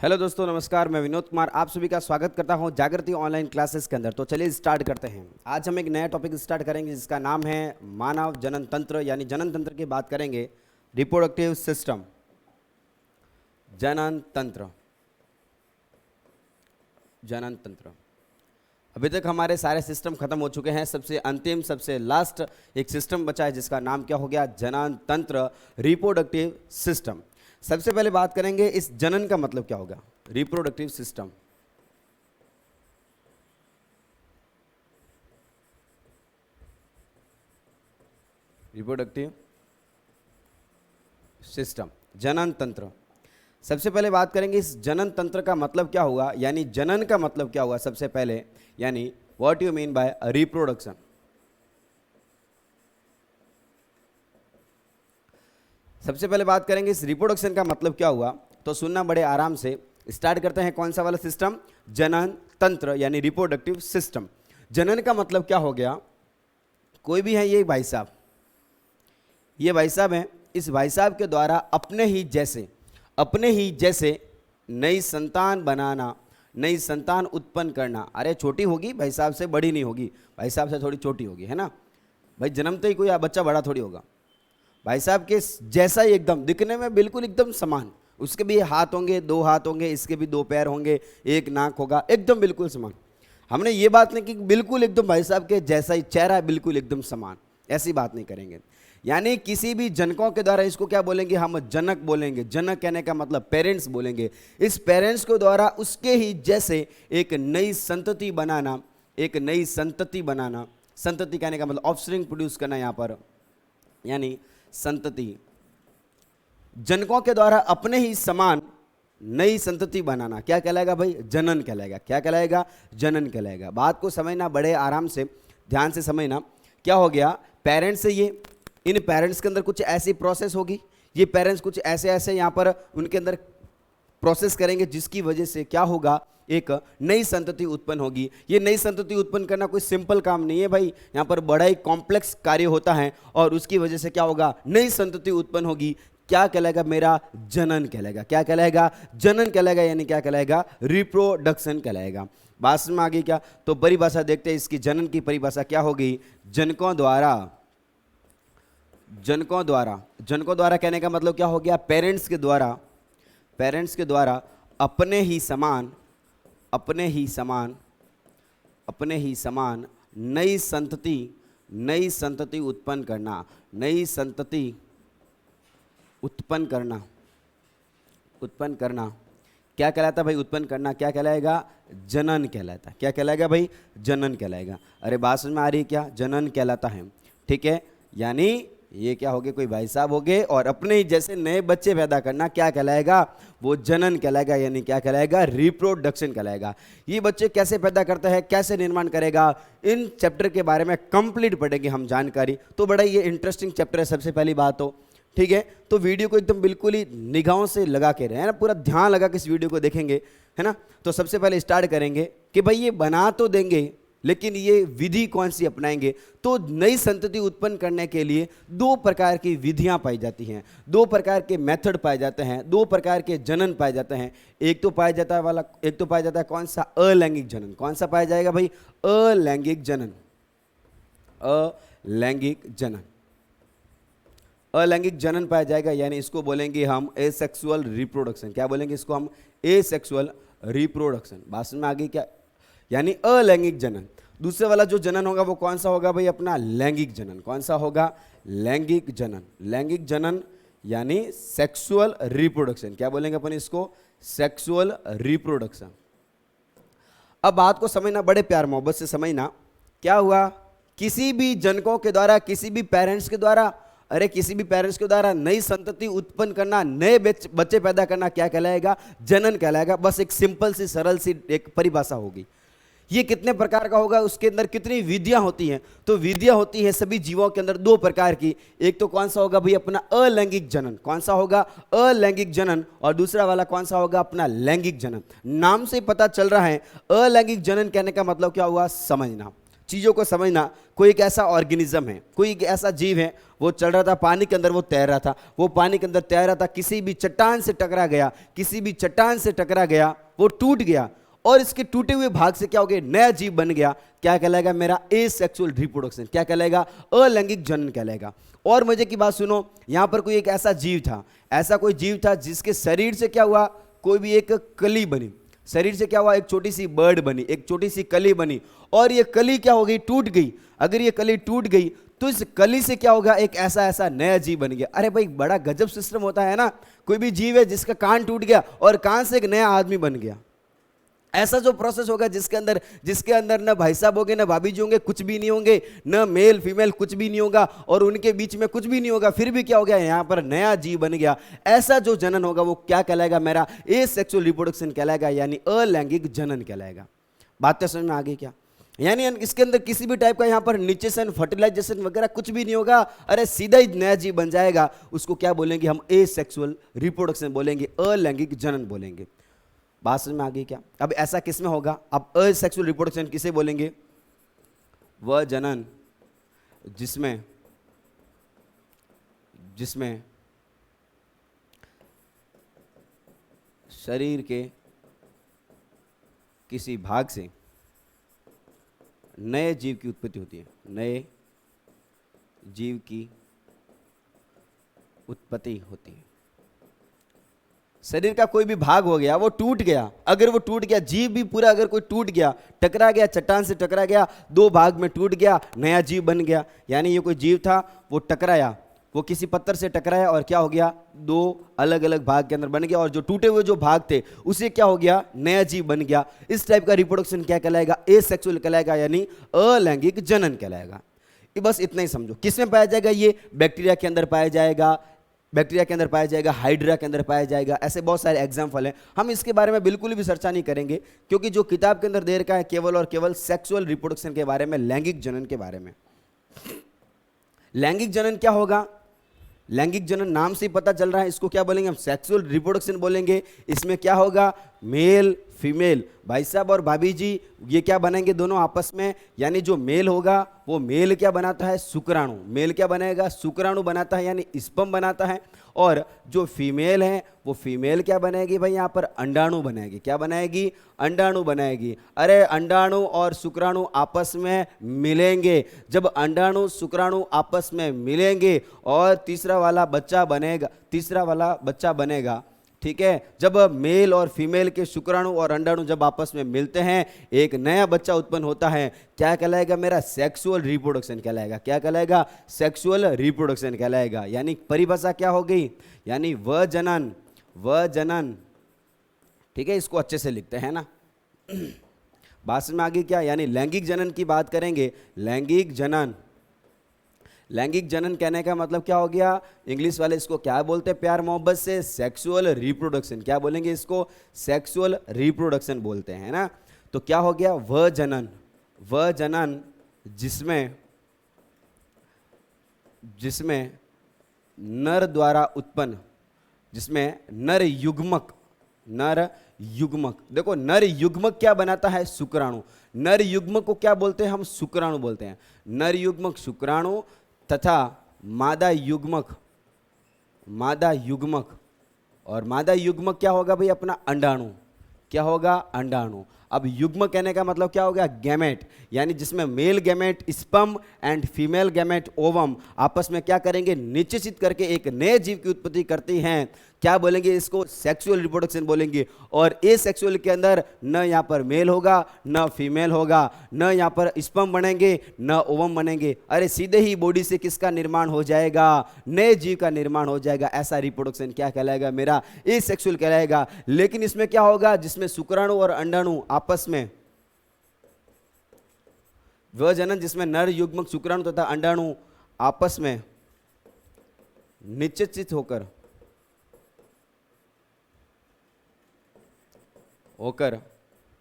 Hello दोस्तों, नमस्कार। मैं विनोद कुमार आप सभी का स्वागत करता हूं जागृति ऑनलाइन क्लासेस के अंदर। तो चलिए स्टार्ट करते हैं। आज हम एक नया टॉपिक स्टार्ट करेंगे जिसका नाम है मानव जनन तंत्र, यानी जनन तंत्र की बात करेंगे। रिप्रोडक्टिव सिस्टम, जनन तंत्र। जनन तंत्र अभी तक हमारे सारे सिस्टम खत्म हो चुके हैं। सबसे अंतिम, सबसे लास्ट एक सिस्टम बचा है जिसका नाम क्या हो गया? जनन तंत्र, रिप्रोडक्टिव सिस्टम। सबसे पहले बात करेंगे इस जनन का मतलब क्या होगा। रिप्रोडक्टिव सिस्टम, रिप्रोडक्टिव सिस्टम, जनन तंत्र। सबसे पहले बात करेंगे इस जनन तंत्र का मतलब क्या हुआ, यानी जनन का मतलब क्या हुआ सबसे पहले, यानी what you mean by reproduction. सबसे पहले बात करेंगे इस रिप्रोडक्शन का मतलब क्या हुआ, तो सुनना बड़े आराम से। स्टार्ट करते हैं। कौन सा वाला सिस्टम? जनन तंत्र यानी रिप्रोडक्टिव सिस्टम। जनन का मतलब क्या हो गया? कोई भी है ये भाई साहब, ये भाई साहब हैं। इस भाई साहब के द्वारा अपने ही जैसे नई संतान बनाना, नई संतान उत्पन्न करना। अरे छोटी होगी भाई साहब से, बड़ी नहीं होगी, भाई साहब से थोड़ी छोटी होगी, है ना भाई। जन्मते ही कोई बच्चा बड़ा थोड़ी होगा, भाई साहब के जैसा ही एकदम दिखने में बिल्कुल एकदम समान। उसके भी हाथ होंगे, 2 हाथ होंगे, इसके भी 2 पैर होंगे, 1 नाक होगा, एकदम बिल्कुल समान। हमने ये बात नहीं कि बिल्कुल एकदम भाई साहब के जैसा ही चेहरा है, बिल्कुल एकदम समान, ऐसी बात नहीं करेंगे। यानी किसी भी जनकों के द्वारा, इसको क्या बोलेंगे हम? जनक बोलेंगे। जनक कहने का मतलब पेरेंट्स बोलेंगे। इस पेरेंट्स के द्वारा उसके ही जैसे एक नई संतति बनाना, एक नई संतति बनाना। संतति कहने का मतलब ऑफस्प्रिंग प्रोड्यूस करना यहाँ पर, यानी संतति। जनकों के द्वारा अपने ही समान नई संतति बनाना क्या कहलाएगा भाई? जनन कहलाएगा। क्या कहलाएगा? जनन कहलाएगा। बात को समझना बड़े आराम से, ध्यान से समझना। क्या हो गया? पेरेंट्स से ये, इन पेरेंट्स के अंदर कुछ ऐसी प्रोसेस होगी, ये पेरेंट्स कुछ ऐसे ऐसे यहाँ पर उनके अंदर प्रोसेस करेंगे जिसकी वजह से क्या होगा? एक नई संतति उत्पन्न होगी। ये नई संतति उत्पन्न करना कोई सिंपल काम नहीं है भाई, यहाँ पर बड़ा ही कॉम्प्लेक्स कार्य होता है। और उसकी वजह से क्या होगा? नई संतति उत्पन्न होगी। क्या कहलाएगा? मेरा जनन कहलाएगा। क्या कहलाएगा? जनन कहलाएगा, यानी क्या कहलाएगा? रिप्रोडक्शन कहलाएगा। बात समझ में आ गई क्या? तो परिभाषा देखते हैं इसकी। जनन की परिभाषा क्या होगी? जनकों द्वारा, जनकों द्वारा, जनकों द्वारा कहने का मतलब क्या हो गया? पेरेंट्स के द्वारा, पेरेंट्स के द्वारा अपने ही समान, अपने ही समान, अपने ही समान नई संतति, नई संतति उत्पन्न करना, नई संतति उत्पन्न करना, उत्पन्न करना। क्या कहलाता भाई? उत्पन्न करना क्या कहलाएगा? जनन कहलाता। क्या कहलाएगा भाई? जनन कहलाएगा। अरे बात समझ में आ रही है क्या? जनन कहलाता है, ठीक है। यानी ये क्या हो गए? कोई भाई साहब हो गए और अपने ही जैसे नए बच्चे पैदा करना क्या कहलाएगा? वो जनन कहलाएगा, यानी क्या कहलाएगा? रिप्रोडक्शन कहलाएगा। ये बच्चे कैसे पैदा करता है, कैसे निर्माण करेगा, इन चैप्टर के बारे में कंप्लीट पढ़ेंगे हम जानकारी। तो बड़ा ये इंटरेस्टिंग चैप्टर है, सबसे पहली बात तो, ठीक है। तो वीडियो को एकदम बिल्कुल ही निगाहों से लगा के रहे, है ना, पूरा ध्यान लगा के इस वीडियो को देखेंगे, है ना। तो सबसे पहले स्टार्ट करेंगे कि भाई ये बना तो देंगे, लेकिन ये विधि कौन सी अपनाएंगे? तो नई संतति उत्पन्न करने के लिए 2 प्रकार की विधियां पाई जाती हैं, 2 प्रकार के मेथड पाए जाते हैं, 2 प्रकार के जनन पाए जाते हैं। एक तो पाया जाता है वाला, एक तो पाया जाता है कौन सा? अलैंगिक जनन। कौन सा पाया जाएगा भाई? अलैंगिक जनन। अलैंगिक जनन, अलैंगिक जनन पाया जाएगा, यानी इसको बोलेंगे हम एसेक्सुअल रिप्रोडक्शन। क्या बोलेंगे इसको हम? Asexual reproduction. बात में आ गई क्या? यानी अलैंगिक जनन। दूसरे वाला जो जनन होगा वो कौन सा होगा भाई? अपना लैंगिक जनन। कौन सा होगा? लैंगिक जनन। लैंगिक जनन यानी सेक्सुअल रिप्रोडक्शन। क्या बोलेंगे अपन इसको? Sexual reproduction. अब बात को समझना, बड़े प्यार मोहब्बत से समझना। क्या हुआ? किसी भी जनकों के द्वारा, किसी भी पेरेंट्स के द्वारा, अरे किसी भी पेरेंट्स के द्वारा नई संतति उत्पन्न करना, नए बच्चे पैदा करना क्या कहलाएगा? जनन कहलाएगा। बस एक सिंपल सी, सरल सी एक परिभाषा होगी। ये कितने प्रकार का होगा? उसके अंदर कितनी विधियां होती हैं? तो विधियां होती हैं सभी जीवों के अंदर 2 प्रकार की। एक तो कौन सा होगा भाई? अपना अलैंगिक जनन। कौन सा होगा? अलैंगिक जनन। और दूसरा वाला कौन सा होगा? अपना लैंगिक जनन। नाम से पता चल रहा है अलैंगिक जनन कहने का मतलब क्या हुआ? समझना। चीज़ों को समझना। कोई एक ऐसा ऑर्गेनिज्म है, कोई एक ऐसा जीव है, वो चल रहा था पानी के अंदर, वो तैर रहा था, वो पानी के अंदर तैर रहा था, किसी भी चट्टान से टकरा गया, किसी भी चट्टान से टकरा गया, वो टूट गया और इसके टूटे हुए भाग से क्या हो गया, नया जीव बन गया। क्या कहलाएगा मेरा, एसेक्सुअल रिप्रोडक्शन। क्या कहलाएगा, अलैंगिक जनन कहलाएगा। और मजे की बात सुनो, यहां पर कोई एक ऐसा जीव था, ऐसा कोई जीव था जिसके शरीर से क्या हुआ, कोई भी एक कली बनी, शरीर से क्या हुआ, एक छोटी सी बर्ड बनी, एक छोटी सी कली बनी, और ये कली क्या हो गई, टूट गई। अगर ये कली टूट गई तो इस कली से क्या होगा, एक ऐसा ऐसा नया जीव बन गया। अरे भाई बड़ा गजब सिस्टम होता है ना। कोई भी जीव है जिसका कान टूट गया और कान से एक नया आदमी बन गया। ऐसा जो प्रोसेस होगा जिसके अंदर न भाई साहब होंगे, न भाभी जी होंगे, कुछ भी नहीं होंगे, न मेल फीमेल कुछ भी नहीं होगा, और उनके बीच में कुछ भी नहीं होगा, फिर भी क्या हो गया, यहाँ पर नया जीव बन गया। ऐसा जो जनन होगा वो क्या कहलाएगा, मेरा एसेक्सुअल रिप्रोडक्शन कहलाएगा, यानी अलैंगिक जनन कहलाएगा। बात तो समझ में आ गई क्या? यानी इसके अंदर किसी भी टाइप का यहाँ पर निचेशन, फर्टिलाइजेशन वगैरह कुछ भी नहीं होगा, अरे सीधा ही नया जीव बन जाएगा। उसको क्या बोलेंगे हम, एसेक्सुअल रिप्रोडक्शन बोलेंगे, अलैंगिक जनन बोलेंगे। बात समझ में आ गई क्या? अब ऐसा किस में होगा, अब असेक्सुअल रिप्रोडक्शन किसे बोलेंगे, वह जनन जिसमें शरीर के किसी भाग से नए जीव की उत्पत्ति होती है, नए जीव की उत्पत्ति होती है। शरीर का कोई भी भाग हो गया, वो टूट गया, अगर वो टूट गया, जीव भी पूरा अगर कोई टूट गया, टकरा गया, चट्टान से टकरा गया, दो भाग में टूट गया, नया जीव बन गया। यानी ये कोई जीव था, वो टकराया, वो किसी पत्थर से टकराया और क्या हो गया, दो अलग अलग भाग के अंदर बन गया, और जो टूटे हुए जो भाग थे उसे क्या हो गया, नया जीव बन गया। इस टाइप का रिप्रोडक्शन क्या कहलाएगा, एसेक्सुअल कहलाएगा, यानी अलैंगिक जनन कहलाएगा। ये बस इतना ही समझो। किसमें पाया जाएगा, ये बैक्टीरिया के अंदर पाया जाएगा, बैक्टीरिया के अंदर पाया जाएगा, हाइड्रा के अंदर पाया जाएगा। ऐसे बहुत सारे एग्जाम्पल हैं, हम इसके बारे में बिल्कुल भी चर्चा नहीं करेंगे, क्योंकि जो किताब के अंदर दे रखा है केवल और केवल सेक्सुअल रिप्रोडक्शन के बारे में, लैंगिक जनन के बारे में। लैंगिक जनन क्या होगा, लैंगिक जनन नाम से ही पता चल रहा है, इसको क्या बोलेंगे हम, सेक्सुअल रिप्रोडक्शन बोलेंगे। इसमें क्या होगा, मेल फीमेल, भाई साहब और भाभी जी, ये क्या बनेंगे दोनों आपस में, यानी जो मेल होगा वो मेल क्या बनाता है, शुक्राणु, मेल क्या बनाएगा, शुक्राणु बनाता है, यानी स्पर्म बनाता है। और जो फीमेल है वो फीमेल क्या बनेगी भाई, यहाँ पर अंडाणु बनाएगी। क्या बनाएगी, अंडाणु बनाएगी। अरे अंडाणु और शुक्राणु आपस में मिलेंगे, जब अंडाणु शुक्राणु आपस में मिलेंगे और तीसरा वाला बच्चा बनेगा, ठीक है। जब मेल और फीमेल के शुक्राणु और अंडाणु जब आपस में मिलते हैं, एक नया बच्चा उत्पन्न होता है। क्या कहलाएगा, मेरा सेक्सुअल रिप्रोडक्शन कहलाएगा। क्या कहलाएगा, सेक्सुअल रिप्रोडक्शन कहलाएगा। यानी परिभाषा क्या हो गई, यानी वह जनन, ठीक है, इसको अच्छे से लिखते हैं ना। बात में आगे क्या, यानी लैंगिक जनन की बात करेंगे। लैंगिक जनन कहने का मतलब क्या हो गया, इंग्लिश वाले इसको क्या बोलते हैं प्यार मोहब्बत से, सेक्सुअल रिप्रोडक्शन। क्या बोलेंगे इसको, सेक्सुअल रिप्रोडक्शन बोलते हैं ना। तो क्या हो गया, वह जनन जिसमें नर द्वारा उत्पन्न, जिसमें नर युग्मक, देखो नर युग्मक क्या बनाता है, शुक्राणु। नर युग्मक को क्या बोलते हैं हम, शुक्राणु बोलते हैं। नर युग्मक शुक्राणु तथा मादा युग्मक, और मादा युग्मक क्या होगा भाई, अपना अंडाणु। क्या होगा, अंडाणु। अब युग्म कहने का मतलब क्या हो गया, गैमेट, यानी जिसमें male gamete sperm and female gamete ovum आपस में क्या करेंगे, निश्चित करके एक नए जीव की उत्पत्ति करती हैं। क्या बोलेंगे इसको, सेक्सुअल रिप्रोडक्शन बोलेंगे। और ए सेक्सुअल के अंदर न यहाँ पर मेल होगा न फीमेल होगा, न यहाँ पर स्पर्म बनेंगे न ओवम बनेंगे। अरे सीधे ही बॉडी से किसका निर्माण हो जाएगा, नए जीव का निर्माण हो जाएगा। ऐसा रिप्रोडक्शन क्या कहलाएगा, मेरा ए सेक्सुअल कहलाएगा। लेकिन इसमें क्या होगा, जिसमें शुक्राणु और अंडाणु आपस में, वह जनन जिसमें नर युग्मक शुक्राणु तथा अंडाणु आपस में निश्चित होकर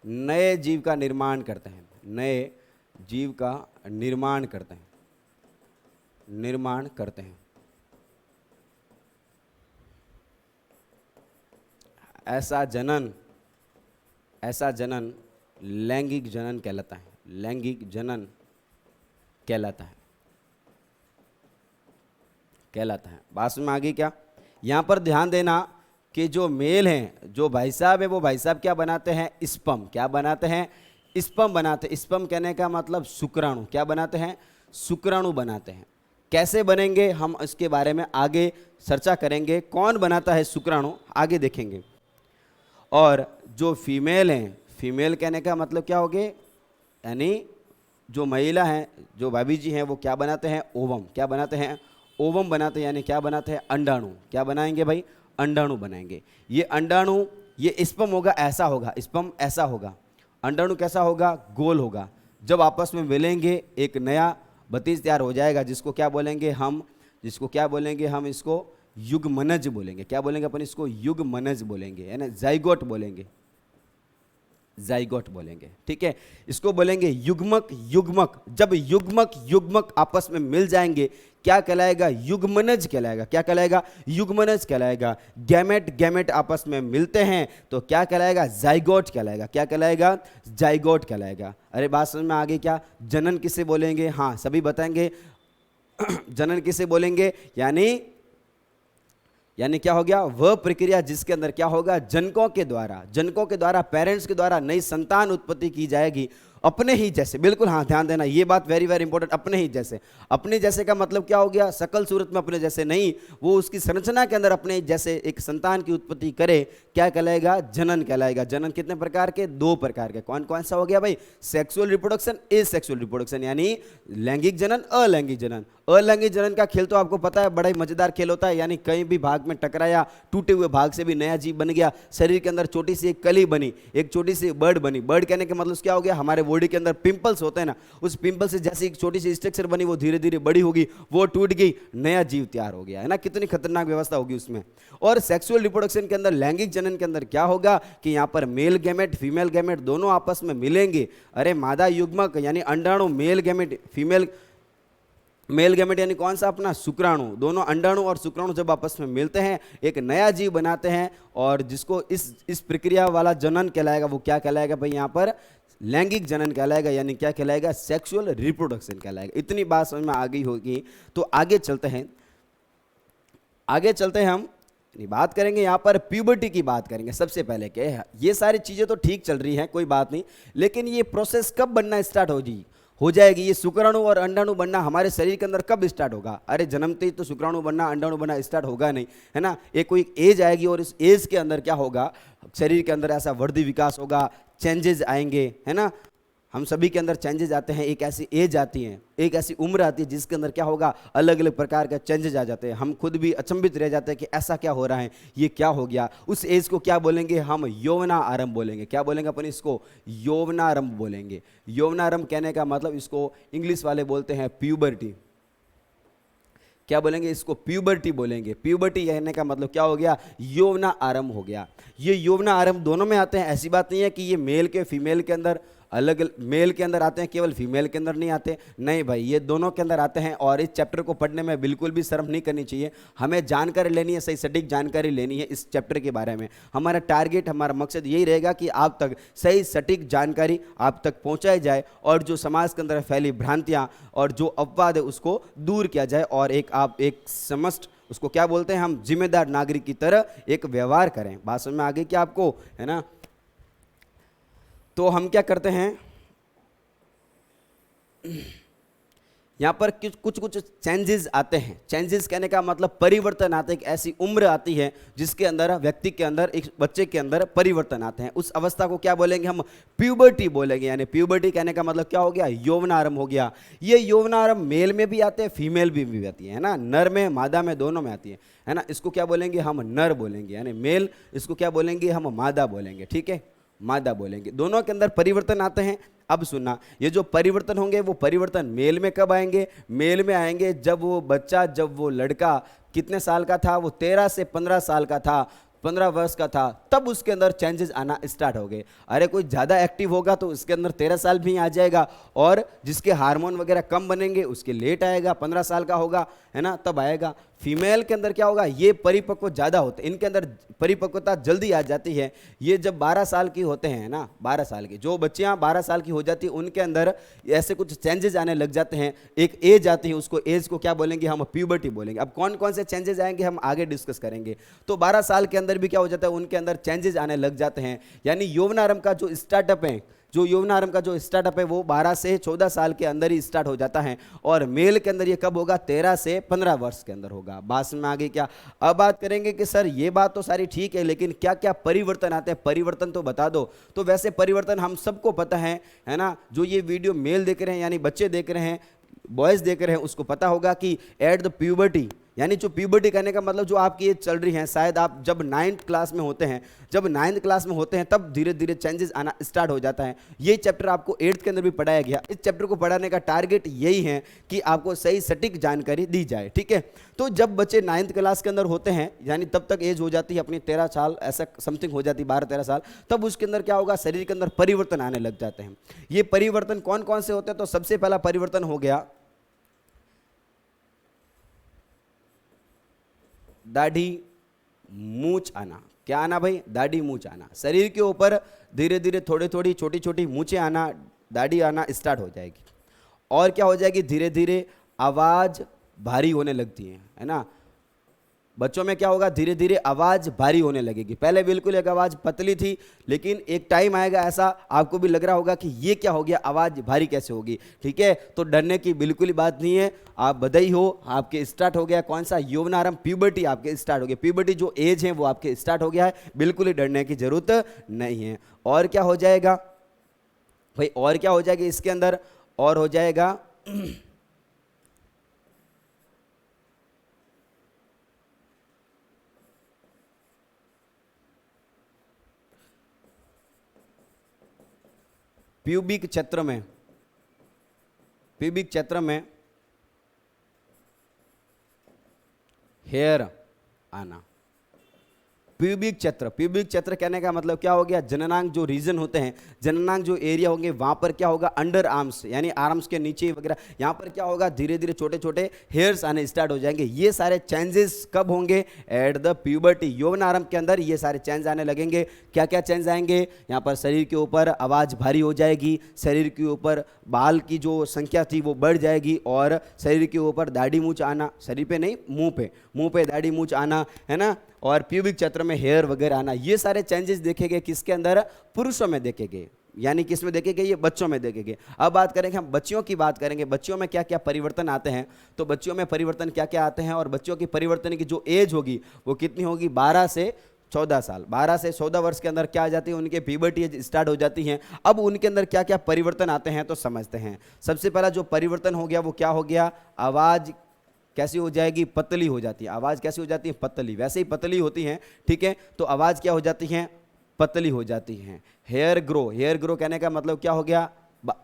नए जीव का निर्माण करते हैं, नए जीव का निर्माण करते हैं। ऐसा जनन लैंगिक जनन कहलाता है। लैंगिक जनन कहलाता है, कहलाता है। बात समझ में आ गई क्या? यहाँ पर ध्यान देना कि जो मेल हैं, जो भाई साहब है, वो भाई साहब क्या बनाते हैं? स्पर्म। क्या बनाते हैं? स्पर्म बनाते हैं। स्पर्म कहने का मतलब शुक्राणु। क्या बनाते हैं? शुक्राणु बनाते हैं। कैसे बनेंगे हम इसके बारे में आगे चर्चा करेंगे। कौन बनाता है शुक्राणु आगे देखेंगे। और जो फीमेल हैं, फीमेल कहने का मतलब क्या हो गए? यानी जो महिला हैं, जो भाभी जी हैं, वो क्या बनाते हैं? ओवम। क्या बनाते हैं? ओवम बनाते हैं। यानी क्या बनाते हैं? अंडाणु। क्या बनाएंगे भाई? अंडाणु बनाएंगे। ये अंडाणु, ये स्पर्म होगा, ऐसा होगा, स्पर्म ऐसा होगा। अंडाणु कैसा होगा? गोल होगा। जब आपस में मिलेंगे एक नया भतीज तैयार हो जाएगा, जिसको क्या बोलेंगे हम? जिसको क्या बोलेंगे हम? इसको युग्मनज बोलेंगे। क्या बोलेंगे अपन? इसको युग्मनज बोलेंगे, यानी जाइगोट बोलेंगे, जाइगोट बोलेंगे। ठीक है, इसको बोलेंगे युग्मक। युग्मक, जब युग्मक युग्मक आपस में मिल जाएंगे क्या कहलाएगा? युग्मनज कहलाएगा। क्या कहलाएगा? युग्मनज कहलाएगा। गैमेट गैमेट आपस में मिलते हैं तो क्या कहलाएगा? जाइगोट कहलाएगा। क्या कहलाएगा? जाइगोट कहलाएगा। अरे बात समझ में आ गई क्या? जनन किसे बोलेंगे? हाँ, सभी बताएंगे। जनन किसे बोलेंगे? यानी क्या हो गया? वह प्रक्रिया जिसके अंदर क्या होगा? जनकों के द्वारा, पेरेंट्स के द्वारा नई संतान उत्पत्ति की जाएगी अपने ही जैसे। बिल्कुल, हाँ, ध्यान देना, ये बात वेरी वेरी इंपॉर्टेंट। अपने ही जैसे। अपने जैसे का मतलब क्या हो गया? सकल सूरत में अपने जैसे नहीं, वो उसकी संरचना के अंदर अपने जैसे एक संतान की उत्पत्ति करे। क्या कहलाएगा? जनन कहलाएगा। जनन कितने प्रकार के? 2 प्रकार के। कौन कौन सा हो गया भाई? सेक्सुअल रिप्रोडक्शन, एसेक्सुअल रिप्रोडक्शन, यानी लैंगिक जनन, अलैंगिक जनन। अलैंगिक जनन का खेल तो आपको पता है, बड़ा ही मजेदार खेल होता है। यानी कहीं भी भाग में टकराया, टूटे हुए भाग से भी नया जीव बन गया, शरीर के अंदर छोटी सी एक कली बनी, एक छोटी सी बर्ड बनी। बर्ड कहने का मतलब क्या हो गया? हमारे बॉडी के अंदर पिंपल्स होते हैं ना, उस पिंपल से जैसे एक छोटी सी स्ट्रक्चर बनी, वो धीरे धीरे बड़ी होगी, वो टूट गई, नया जीव तैयार हो गया, है ना? कितनी खतरनाक व्यवस्था होगी उसमें। और सेक्सुअल रिप्रोडक्शन के अंदर, लैंगिक जनन के अंदर क्या होगा कि यहाँ पर मेल गैमेट, फीमेल गैमेट दोनों आपस में मिलेंगे। अरे मादा युग्मक यानी अंडाणु, male gamete, female male gamete यानी कौन सा? अपना शुक्राणु। दोनों अंडाणु और शुक्राणु जब आपस में मिलते हैं एक नया जीव बनाते हैं, और जिसको इस प्रक्रिया वाला जनन कहलाएगा। वो क्या कहलाएगा भाई? यहाँ पर लैंगिक जनन कहलाएगा। यानी क्या कहलाएगा? सेक्सुअल रिप्रोडक्शन कहलाएगा। इतनी बात समझ में आ गई होगी। तो आगे चलते हैं, हम बात करेंगे यहाँ पर प्यूबर्टी की बात करेंगे। सबसे पहले क्या, ये सारी चीजें तो ठीक चल रही हैं, कोई बात नहीं, लेकिन ये प्रोसेस कब बनना स्टार्ट हो जाएगी? ये शुक्राणु और अंडाणु बनना हमारे शरीर के अंदर कब स्टार्ट होगा? अरे जन्मते ही तो शुक्राणु बनना, अंडाणु बनना स्टार्ट होगा नहीं, है ना? एक कोई एज आएगी, और इस एज के अंदर क्या होगा? शरीर के अंदर ऐसा वृद्धि विकास होगा, चेंजेस आएंगे, है ना? हम सभी के अंदर चेंजेस आते हैं। एक ऐसी एज आती है, एक ऐसी उम्र आती है जिसके अंदर क्या होगा? अलग अलग प्रकार का चेंजेस आ जाते हैं। हम खुद भी अचंभित रह जाते हैं कि ऐसा क्या हो रहा है, ये क्या हो गया। उस एज को क्या बोलेंगे हम? यौवना आरंभ बोलेंगे। क्या बोलेंगे अपन इसको? यौवनारंभ बोलेंगे। यौवनारंभ कहने का मतलब इसको इंग्लिश वाले बोलते हैं प्यूबर्टी। क्या बोलेंगे? इसको प्यूबर्टी बोलेंगे। प्यूबर्टी कहने का मतलब क्या हो गया? यौवना आरंभ हो गया। ये यौवना आरंभ दोनों में आते हैं। ऐसी बात नहीं है कि ये मेल के फीमेल के अंदर अलग, मेल के अंदर आते हैं केवल, फीमेल के अंदर नहीं आते। नहीं भाई, ये दोनों के अंदर आते हैं। और इस चैप्टर को पढ़ने में बिल्कुल भी शर्म नहीं करनी चाहिए। हमें जानकारी लेनी है, सही सटीक जानकारी लेनी है इस चैप्टर के बारे में। हमारा टारगेट, हमारा मकसद यही रहेगा कि आप तक सही सटीक जानकारी आप तक पहुंचाई जाए, और जो समाज के अंदर फैली भ्रांतियां और जो अपवाद है उसको दूर किया जाए, और आप एक समस्त, उसको क्या बोलते हैं हम? जिम्मेदार नागरिक की तरह एक व्यवहार करें। बात समझ में आ गई क्या आपको? है ना? तो हम क्या करते हैं, यहाँ पर कुछ कुछ चेंजेस आते हैं। चेंजेस कहने का मतलब परिवर्तन आते हैं। एक ऐसी उम्र आती है जिसके अंदर व्यक्ति के अंदर, एक बच्चे के अंदर परिवर्तन आते हैं। उस अवस्था को क्या बोलेंगे हम? प्यूबर्टी बोलेंगे। यानी प्यूबर्टी कहने का मतलब क्या हो गया? यौवनारंभ हो गया। ये यौवनारंभ मेल में भी आते हैं, फीमेल भी आती है ना? नर में, मादा में, दोनों में आती है ना? इसको क्या बोलेंगे हम? नर बोलेंगे, यानी मेल। इसको क्या बोलेंगे हम? मादा बोलेंगे। ठीक है, मादा बोलेंगे। दोनों के अंदर परिवर्तन आते हैं। अब सुनना, ये जो परिवर्तन होंगे वो परिवर्तन मेल में कब आएंगे? मेल में आएंगे जब वो बच्चा, जब वो लड़का कितने साल का था? वो 13 से 15 साल का था, 15 वर्ष का था, तब उसके अंदर चेंजेस आना स्टार्ट हो गए। अरे कोई ज़्यादा एक्टिव होगा तो उसके अंदर 13 साल भी आ जाएगा, और जिसके हार्मोन वगैरह कम बनेंगे उसके लेट आएगा, 15 साल का होगा है ना तब आएगा। फीमेल के अंदर क्या होगा, ये परिपक्व ज़्यादा होते हैं, इनके अंदर परिपक्वता जल्दी आ जाती है। ये जब 12 साल की होते हैं ना, 12 साल की जो बच्चियाँ 12 साल की हो जाती है उनके अंदर ऐसे कुछ चेंजेस आने लग जाते हैं। एक एज आती है, उसको एज को क्या बोलेंगे हम, प्यूबर्टी बोलेंगे। अब कौन कौन से चेंजेस आएंगे हम आगे डिस्कस करेंगे। तो 12 साल के अंदर भी क्या हो जाता है, उनके अंदर चेंजेस आने लग जाते हैं। यानी यौवनारंभ का जो स्टार्टअप है, जो यौवनारंभ का जो स्टार्टअप है वो 12 से 14 साल के अंदर ही स्टार्ट हो जाता है, और मेल के अंदर ये कब होगा, 13 से 15 वर्ष के अंदर होगा। बात में आगे क्या, अब बात करेंगे कि सर ये बात तो सारी ठीक है, लेकिन क्या क्या परिवर्तन आते हैं, परिवर्तन तो बता दो। तो वैसे परिवर्तन हम सबको पता है ना, जो ये वीडियो मेल देख रहे हैं यानी बच्चे देख रहे हैं, बॉयज़ देख रहे हैं, उसको पता होगा कि एट द प्यूबर्टी, यानी जो प्यूबर्टी करने का मतलब जो आपकी एज चल रही है, शायद आप जब 9th क्लास में होते हैं, जब 9th क्लास में होते हैं तब धीरे धीरे चेंजेस आना स्टार्ट हो जाता है। ये चैप्टर आपको 8th के अंदर भी पढ़ाया गया। इस चैप्टर को पढ़ाने का टारगेट यही है कि आपको सही सटीक जानकारी दी जाए, ठीक है। तो जब बच्चे 9th क्लास के अंदर होते हैं, यानी तब तक एज हो जाती है अपनी 13 साल ऐसा समथिंग हो जाती है, 12-13 साल, तब उसके अंदर क्या होगा, शरीर के अंदर परिवर्तन आने लग जाते हैं। ये परिवर्तन कौन कौन से होते हैं, तो सबसे पहला परिवर्तन हो गया दाढ़ी मूंछ आना। क्या आना भाई, दाढ़ी मूंछ आना। शरीर के ऊपर धीरे धीरे थोड़ी थोड़ी छोटी छोटी मूंछें आना, दाढ़ी आना स्टार्ट हो जाएगी। और क्या हो जाएगी, धीरे धीरे आवाज़ भारी होने लगती है ना। बच्चों में क्या होगा, धीरे धीरे आवाज़ भारी होने लगेगी। पहले बिल्कुल एक आवाज़ पतली थी, लेकिन एक टाइम आएगा ऐसा आपको भी लग रहा होगा कि ये क्या हो गया, आवाज़ भारी कैसे होगी, ठीक है। तो डरने की बिल्कुल ही बात नहीं है, आप बधाई हो, आपके स्टार्ट हो गया कौन सा, यौवनारंभ, प्यूबर्टी आपके स्टार्ट हो गया। प्यूबर्टी जो एज है वो आपके स्टार्ट हो गया है, बिल्कुल ही डरने की जरूरत नहीं है। और क्या हो जाएगा भाई, और क्या हो जाएगा इसके अंदर, और हो जाएगा प्यूबिक क्षेत्र में, प्यूबिक क्षेत्र में हेयर आना। प्यूबिक क्षेत्र, प्यूबिक क्षेत्र कहने का मतलब क्या हो गया, जननांग जो रीजन होते हैं, जननांग जो एरिया होंगे वहां पर क्या होगा, अंडर आर्म्स यानी आर्म्स के नीचे वगैरह, यहाँ पर क्या होगा, धीरे धीरे छोटे छोटे हेयर्स आने स्टार्ट हो जाएंगे। ये सारे चेंजेस कब होंगे, एट द प्यूबर्टी, यौवनारंभ के अंदर ये सारे चेंज आने लगेंगे। क्या क्या चेंज आएंगे, यहाँ पर शरीर के ऊपर आवाज़ भारी हो जाएगी, शरीर के ऊपर बाल की जो संख्या थी वो बढ़ जाएगी, और शरीर के ऊपर दाढ़ी मूंछ आना, शरीर पे नहीं मुंह पे दाढ़ी मूंछ आना है ना, और प्यूबिक क्षेत्र में हेयर वगैरह आना। ये सारे चेंजेस देखे गए किसके अंदर, पुरुषों में देखे गए, यानी किस में देखे गए, ये बच्चों में देखे गए। अब बात करेंगे हम बच्चियों की, बात करेंगे बच्चियों में क्या क्या परिवर्तन आते हैं। तो बच्चियों में परिवर्तन क्या क्या आते हैं, और बच्चियों की परिवर्तन की जो एज होगी वो कितनी होगी, 12 से 14 साल, 12 से 14 वर्ष के अंदर क्या आ जाती है, उनके प्यूबर्टी एज स्टार्ट हो जाती हैं। अब उनके अंदर क्या क्या परिवर्तन आते हैं तो समझते हैं। सबसे पहला जो परिवर्तन हो गया वो क्या हो गया, आवाज़ कैसी हो जाएगी, पतली हो जाती है। आवाज़ कैसी हो जाती है, पतली, वैसे ही पतली होती हैं, ठीक है। तो आवाज़ क्या हो जाती है, पतली हो जाती हैं। हेयर ग्रो, हेयर ग्रो कहने का मतलब क्या हो गया,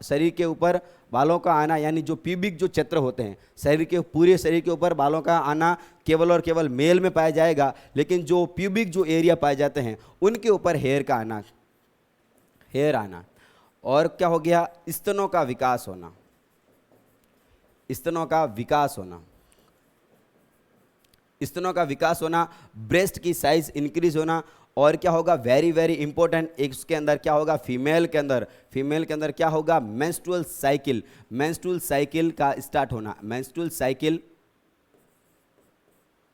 शरीर के ऊपर बालों का आना, यानी जो प्यूबिक जो क्षेत्र होते हैं, शरीर के पूरे शरीर के ऊपर बालों का आना केवल और केवल मेल में पाया जाएगा, लेकिन जो प्यूबिक जो एरिया पाए जाते हैं उनके ऊपर हेयर का आना, हेयर आना। और क्या हो गया, स्तनों का विकास होना, स्तनों का विकास होना, स्तनों का विकास होना, ब्रेस्ट की साइज इंक्रीज होना। और क्या होगा, वेरी वेरी इंपॉर्टेंट, एक उसके अंदर क्या होगा, फीमेल के अंदर क्या होगा, मेंस्ट्रुअल साइकिल, मेंस्ट्रुअल साइकिल का स्टार्ट होना, मेंस्ट्रुअल साइकिल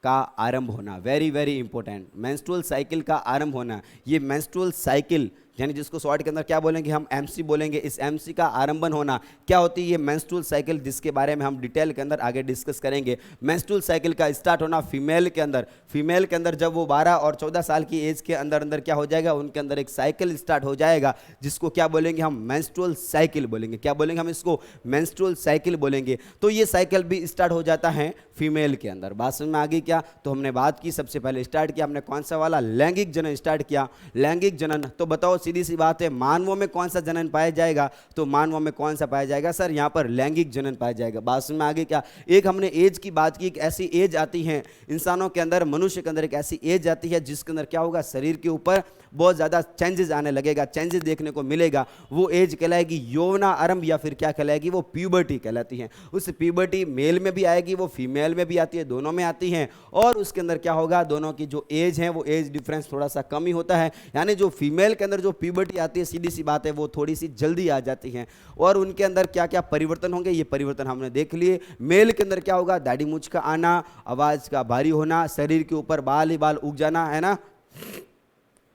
का आरंभ होना, very very important, menstrual cycle का आरंभ होना। ये मेंस्ट्रुअल साइकिल यानी जिसको शॉर्ट के अंदर क्या बोलेंगे हम, एमसी बोलेंगे, इस एमसी का आरंभन होना। क्या होती है ये मेंस्ट्रुअल साइकिल, जिसके बारे में हम डिटेल के अंदर आगे डिस्कस करेंगे। मेंस्ट्रुअल साइकिल का स्टार्ट होना फीमेल के अंदर, फीमेल के अंदर जब वो 12 और 14 साल की एज के अंदर अंदर क्या हो जाएगा, उनके अंदर एक साइकिल स्टार्ट हो जाएगा, जिसको क्या बोलेंगे हम, मेंस्ट्रुअल साइकिल बोलेंगे। क्या बोलेंगे हम इसको, मेंस्ट्रुअल साइकिल बोलेंगे। तो ये साइकिल भी स्टार्ट हो जाता है फीमेल के अंदर। बात समझ में आ गई क्या, तो हमने बात की, सबसे पहले स्टार्ट किया हमने कौन सा वाला, लैंगिक जनन स्टार्ट किया। लैंगिक जनन, तो बताओ बहुत सीधी सी बात है, मानवों में कौन सा जनन पाया जाएगा, तो मानवों में कौन सा पाया जाएगा सर, यहाँ पर लैंगिक जनन पाया जाएगा। बात समझ में आगे क्या? एक हमने एज की बात की, एक ऐसी एज आती है इंसानों के अंदर, मनुष्य के अंदर एक ऐसी एज आती है जिसके अंदर क्या होगा, शरीर के ऊपर बहुत ज़्यादा चेंजेस आने लगेगा, चेंजेस देखने को मिलेगा। वो एज कहलाएगी यौवना आरंभ, या फिर क्या कहलाएगी, वो प्यूबर्टी कहलाती है। उस प्यूबर्टी मेल में भी आएगी, वो फीमेल में भी आती है, दोनों में आती हैं। और उसके अंदर क्या होगा, दोनों की जो एज है वो एज डिफरेंस थोड़ा सा कम ही होता है, यानी जो फीमेल के अंदर जो प्यूबर्टी आती है, सीधी सी बात है, वो थोड़ी सी जल्दी आ जाती है। और उनके अंदर क्या क्या परिवर्तन होंगे, ये परिवर्तन हमने देख लिए। मेल के अंदर क्या होगा, दाढ़ी मूंछ का आना, आवाज का भारी होना, शरीर के ऊपर बाल ही बाल उग जाना, है ना।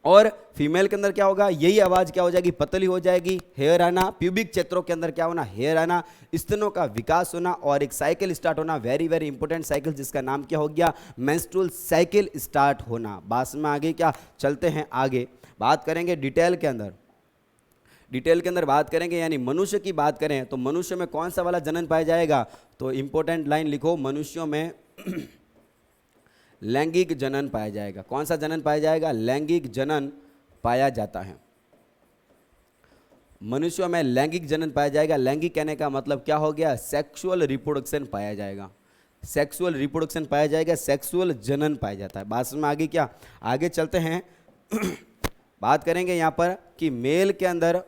और फीमेल के अंदर क्या होगा, यही आवाज क्या हो जाएगी, पतली हो जाएगी, हेयर आना, प्यूबिक क्षेत्रों के अंदर क्या होना, हेयर आना, स्तनों का विकास होना, और एक साइकिल स्टार्ट होना, वेरी वेरी इंपॉर्टेंट साइकिल, जिसका नाम क्या हो गया, मेंस्ट्रुअल साइकिल स्टार्ट होना। बात में आगे क्या, चलते हैं आगे, बात करेंगे डिटेल के अंदर। डिटेल के अंदर बात करेंगे, यानी मनुष्य की बात करें तो मनुष्य में कौन सा वाला जनन पाया जाएगा, तो इंपॉर्टेंट लाइन लिखो, मनुष्यों में लैंगिक जनन पाया जाएगा। कौन सा जनन पाया जाएगा, लैंगिक जनन पाया जाता है। मनुष्यों में लैंगिक जनन पाया जाएगा। लैंगिक कहने का मतलब क्या हो गया, सेक्सुअल रिप्रोडक्शन पाया जाएगा, सेक्सुअल रिप्रोडक्शन पाया जाएगा, सेक्सुअल जनन पाया जाता है। बात में आगे क्या, आगे चलते हैं बात करेंगे यहां पर कि मेल के अंदर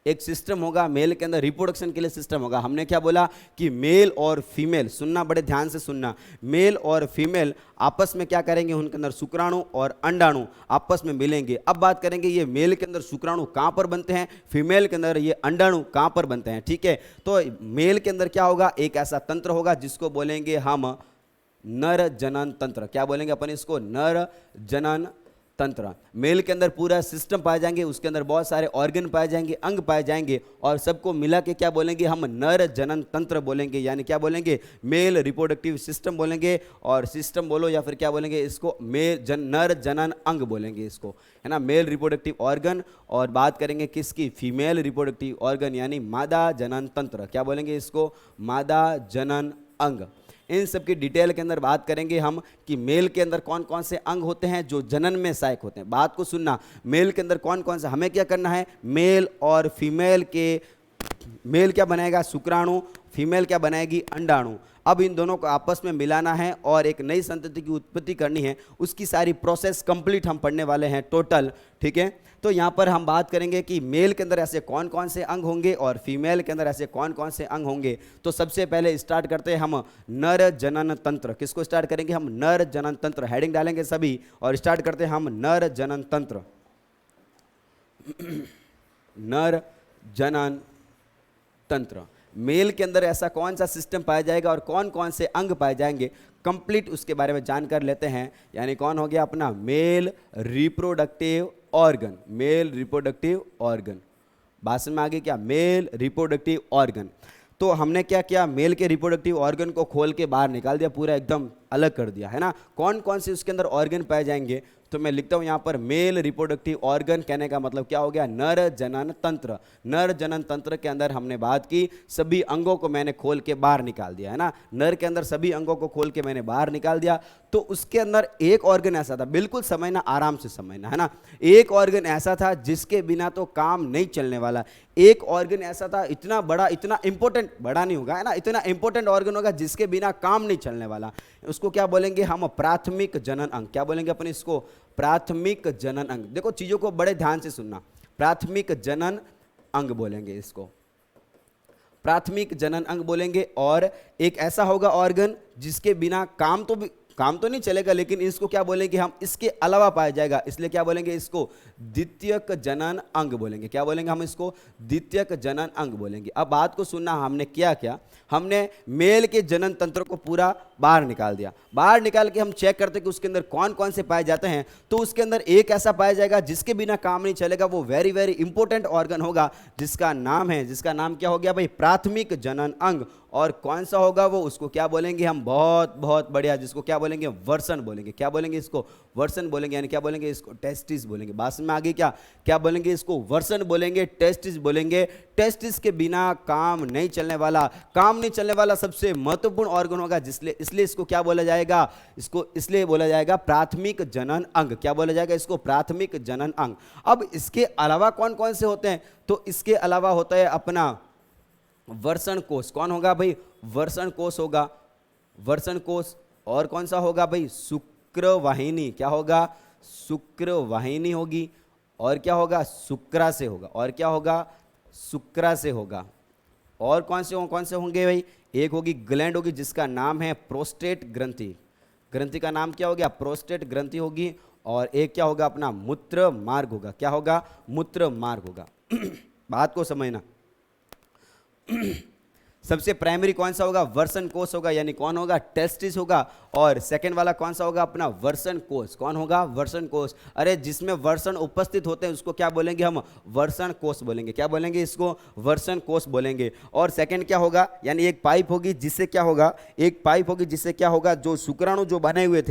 एक सिस्टम होगा, मेल के अंदर रिप्रोडक्शन के लिए सिस्टम होगा। हमने क्या बोला कि मेल और फीमेल, सुनना बड़े ध्यान से सुनना, मेल और फीमेल आपस में क्या करेंगे, उनके अंदर शुक्राणु और अंडाणु आपस में मिलेंगे। अब बात करेंगे ये मेल के अंदर शुक्राणु कहाँ पर बनते हैं, फीमेल के अंदर ये अंडाणु कहाँ पर बनते हैं, ठीक है। तो मेल के अंदर क्या होगा, एक ऐसा तंत्र होगा जिसको बोलेंगे हम नर जनन तंत्र। क्या बोलेंगे अपन इसको, नर जनन तंत्र। मेल के अंदर पूरा सिस्टम पाए जाएंगे, उसके अंदर बहुत सारे ऑर्गन पाए जाएंगे, अंग पाए जाएंगे, और सबको मिला के क्या बोलेंगे, हम नर जनन तंत्र बोलेंगे, यानी क्या बोलेंगे, मेल रिप्रोडक्टिव सिस्टम बोलेंगे। और सिस्टम बोलो या फिर क्या बोलेंगे इसको, नर जनन अंग बोलेंगे इसको, है ना, मेल रिप्रोडक्टिव ऑर्गन। और बात करेंगे किसकी, फीमेल रिप्रोडक्टिव ऑर्गन, यानी मादा जनन तंत्र। क्या बोलेंगे इसको, मादा जनन अंग। इन सब की डिटेल के अंदर बात करेंगे हम कि मेल के अंदर कौन कौन से अंग होते हैं जो जनन में सहायक होते हैं। बात को सुनना, मेल के अंदर कौन कौन से, हमें क्या करना है, मेल और फीमेल के, मेल क्या बनाएगा शुक्राणु, फीमेल क्या बनाएगी अंडाणु। अब इन दोनों को आपस में मिलाना है और एक नई संतति की उत्पत्ति करनी है, उसकी सारी प्रोसेस कंप्लीट हम पढ़ने वाले हैं टोटल, ठीक है। तो यहाँ पर हम बात करेंगे कि मेल के अंदर ऐसे कौन कौन से अंग होंगे और फीमेल के अंदर ऐसे कौन कौन से अंग होंगे। तो सबसे पहले स्टार्ट करते हैं हम नर जनन तंत्र। किसको स्टार्ट करेंगे हम, नर जनन तंत्र, हेडिंग डालेंगे सभी और स्टार्ट करते हैं हम नर जनन तंत्र। नर जनन तंत्र, मेल के अंदर ऐसा कौन सा सिस्टम पाया जाएगा और कौन कौन से अंग पाए जाएंगे, कंप्लीट उसके बारे में जानकर लेते हैं। यानी कौन हो गया अपना male reproductive organ, male reproductive organ. भाषण में आगे क्या, मेल रिप्रोडक्टिव ऑर्गन। तो हमने क्या किया, मेल के रिप्रोडक्टिव ऑर्गन को खोल के बाहर निकाल दिया, पूरा एकदम अलग कर दिया, है ना। कौन कौन से उसके अंदर ऑर्गन पाए जाएंगे, तो मैं लिखता हूं यहां पर मेल रिप्रोडक्टिव ऑर्गन, कहने का मतलब क्या हो गया, नर जनन तंत्र। नर जनन तंत्र के अंदर हमने बात की, सभी अंगों को मैंने खोल के बाहर निकाल दिया, है ना। नर के अंदर सभी अंगों को खोल के मैंने बाहर निकाल दिया। तो उसके अंदर एक ऑर्गन ऐसा था, बिल्कुल समझना, आराम से समझना, है ना। एक ऑर्गन ऐसा था जिसके बिना तो काम नहीं चलने वाला। एक ऑर्गन ऐसा था इतना बड़ा, इतना इंपॉर्टेंट, बड़ा नहीं होगा, है ना, इतना इंपॉर्टेंट ऑर्गन होगा जिसके बिना काम नहीं चलने वाला। उसको क्या बोलेंगे हम, प्राथमिक जनन अंग। क्या बोलेंगे अपन इसको, प्राथमिक जनन अंग। देखो चीजों को बड़े ध्यान से सुनना, प्राथमिक जनन अंग बोलेंगे इसको, प्राथमिक जनन अंग बोलेंगे। और एक ऐसा होगा ऑर्गन जिसके बिना काम तो नहीं चलेगा, लेकिन इसको क्या बोलेंगे हम, इसके अलावा पाया जाएगा, इसलिए क्या बोलेंगे इसको, द्वितीयक जनन अंग बोलेंगे। क्या बोलेंगे हम इसको, द्वितीयक जनन अंग बोलेंगे। अब बात को सुनना, हमने किया क्या, हमने मेल के जनन तंत्र को पूरा बाहर निकाल दिया। बाहर निकाल के हम चेक करते कि उसके अंदर कौन कौन से पाए जाते हैं। तो उसके अंदर एक ऐसा पाया जाएगा जिसके बिना काम नहीं चलेगा, वो वेरी वेरी इंपॉर्टेंट ऑर्गन होगा, जिसका नाम क्या हो गया भाई, प्राथमिक जनन अंग। और कौन सा होगा वो, उसको क्या बोलेंगे हम, बहुत बहुत बढ़िया, जिसको क्या बोलेंगे, वर्सन बोलेंगे। क्या बोलेंगे इसको? वर्सन बोलेंगे, यानी क्या बोलेंगे इसको? टेस्टिस बोलेंगे। बात में आगे क्या क्या बोलेंगे इसको? वर्सन बोलेंगे, टेस्टिस बोलेंगे। टेस्टिस के बिना काम नहीं चलने वाला सबसे महत्वपूर्ण ऑर्गन होगा, जिसलिए इसलिए इसको क्या बोला जाएगा? इसको इसलिए बोला जाएगा प्राथमिक जनन अंग। क्या बोला जाएगा इसको? प्राथमिक जनन अंग। अब इसके अलावा कौन कौन से होते हैं? तो इसके अलावा होता है अपना वर्षण कोष। कौन होगा भाई? वर्षण कोष होगा, वर्षण कोष। और कौन सा होगा भाई? शुक्रवाहिनी। क्या होगा? शुक्रवाहिनी होगी। और क्या होगा? शुक्रा से होगा। और क्या होगा? शुक्रा से होगा। और कौन से होंगे भाई? एक होगी ग्लैंड होगी, जिसका नाम है प्रोस्टेट ग्रंथि। ग्रंथि का नाम क्या हो गया? प्रोस्टेट ग्रंथि होगी। और एक क्या होगा? अपना मूत्र मार्ग होगा। क्या होगा? मूत्र मार्ग होगा। बात को समझना। सबसे प्राइमरी कौन सा होगा? वर्षण कोष होगा, यानी कौन होगा? टेस्टिस होगा। और सेकंड वाला कौन सा होगा? अपना वर्षण कोष। कौन होगा? वर्षण कोष। अरे जिसमें वर्षण उपस्थित होते हैं उसको क्या बोलेंगे हम? वर्षण कोष बोलेंगे। क्या बोलेंगे इसको? वर्षण कोष बोलेंगे। और सेकंड क्या होगा? यानी एक पाइप होगी, जिससे क्या होगा? एक पाइप होगी जिससे क्या होगा? जो शुक्राणु जो बने हुए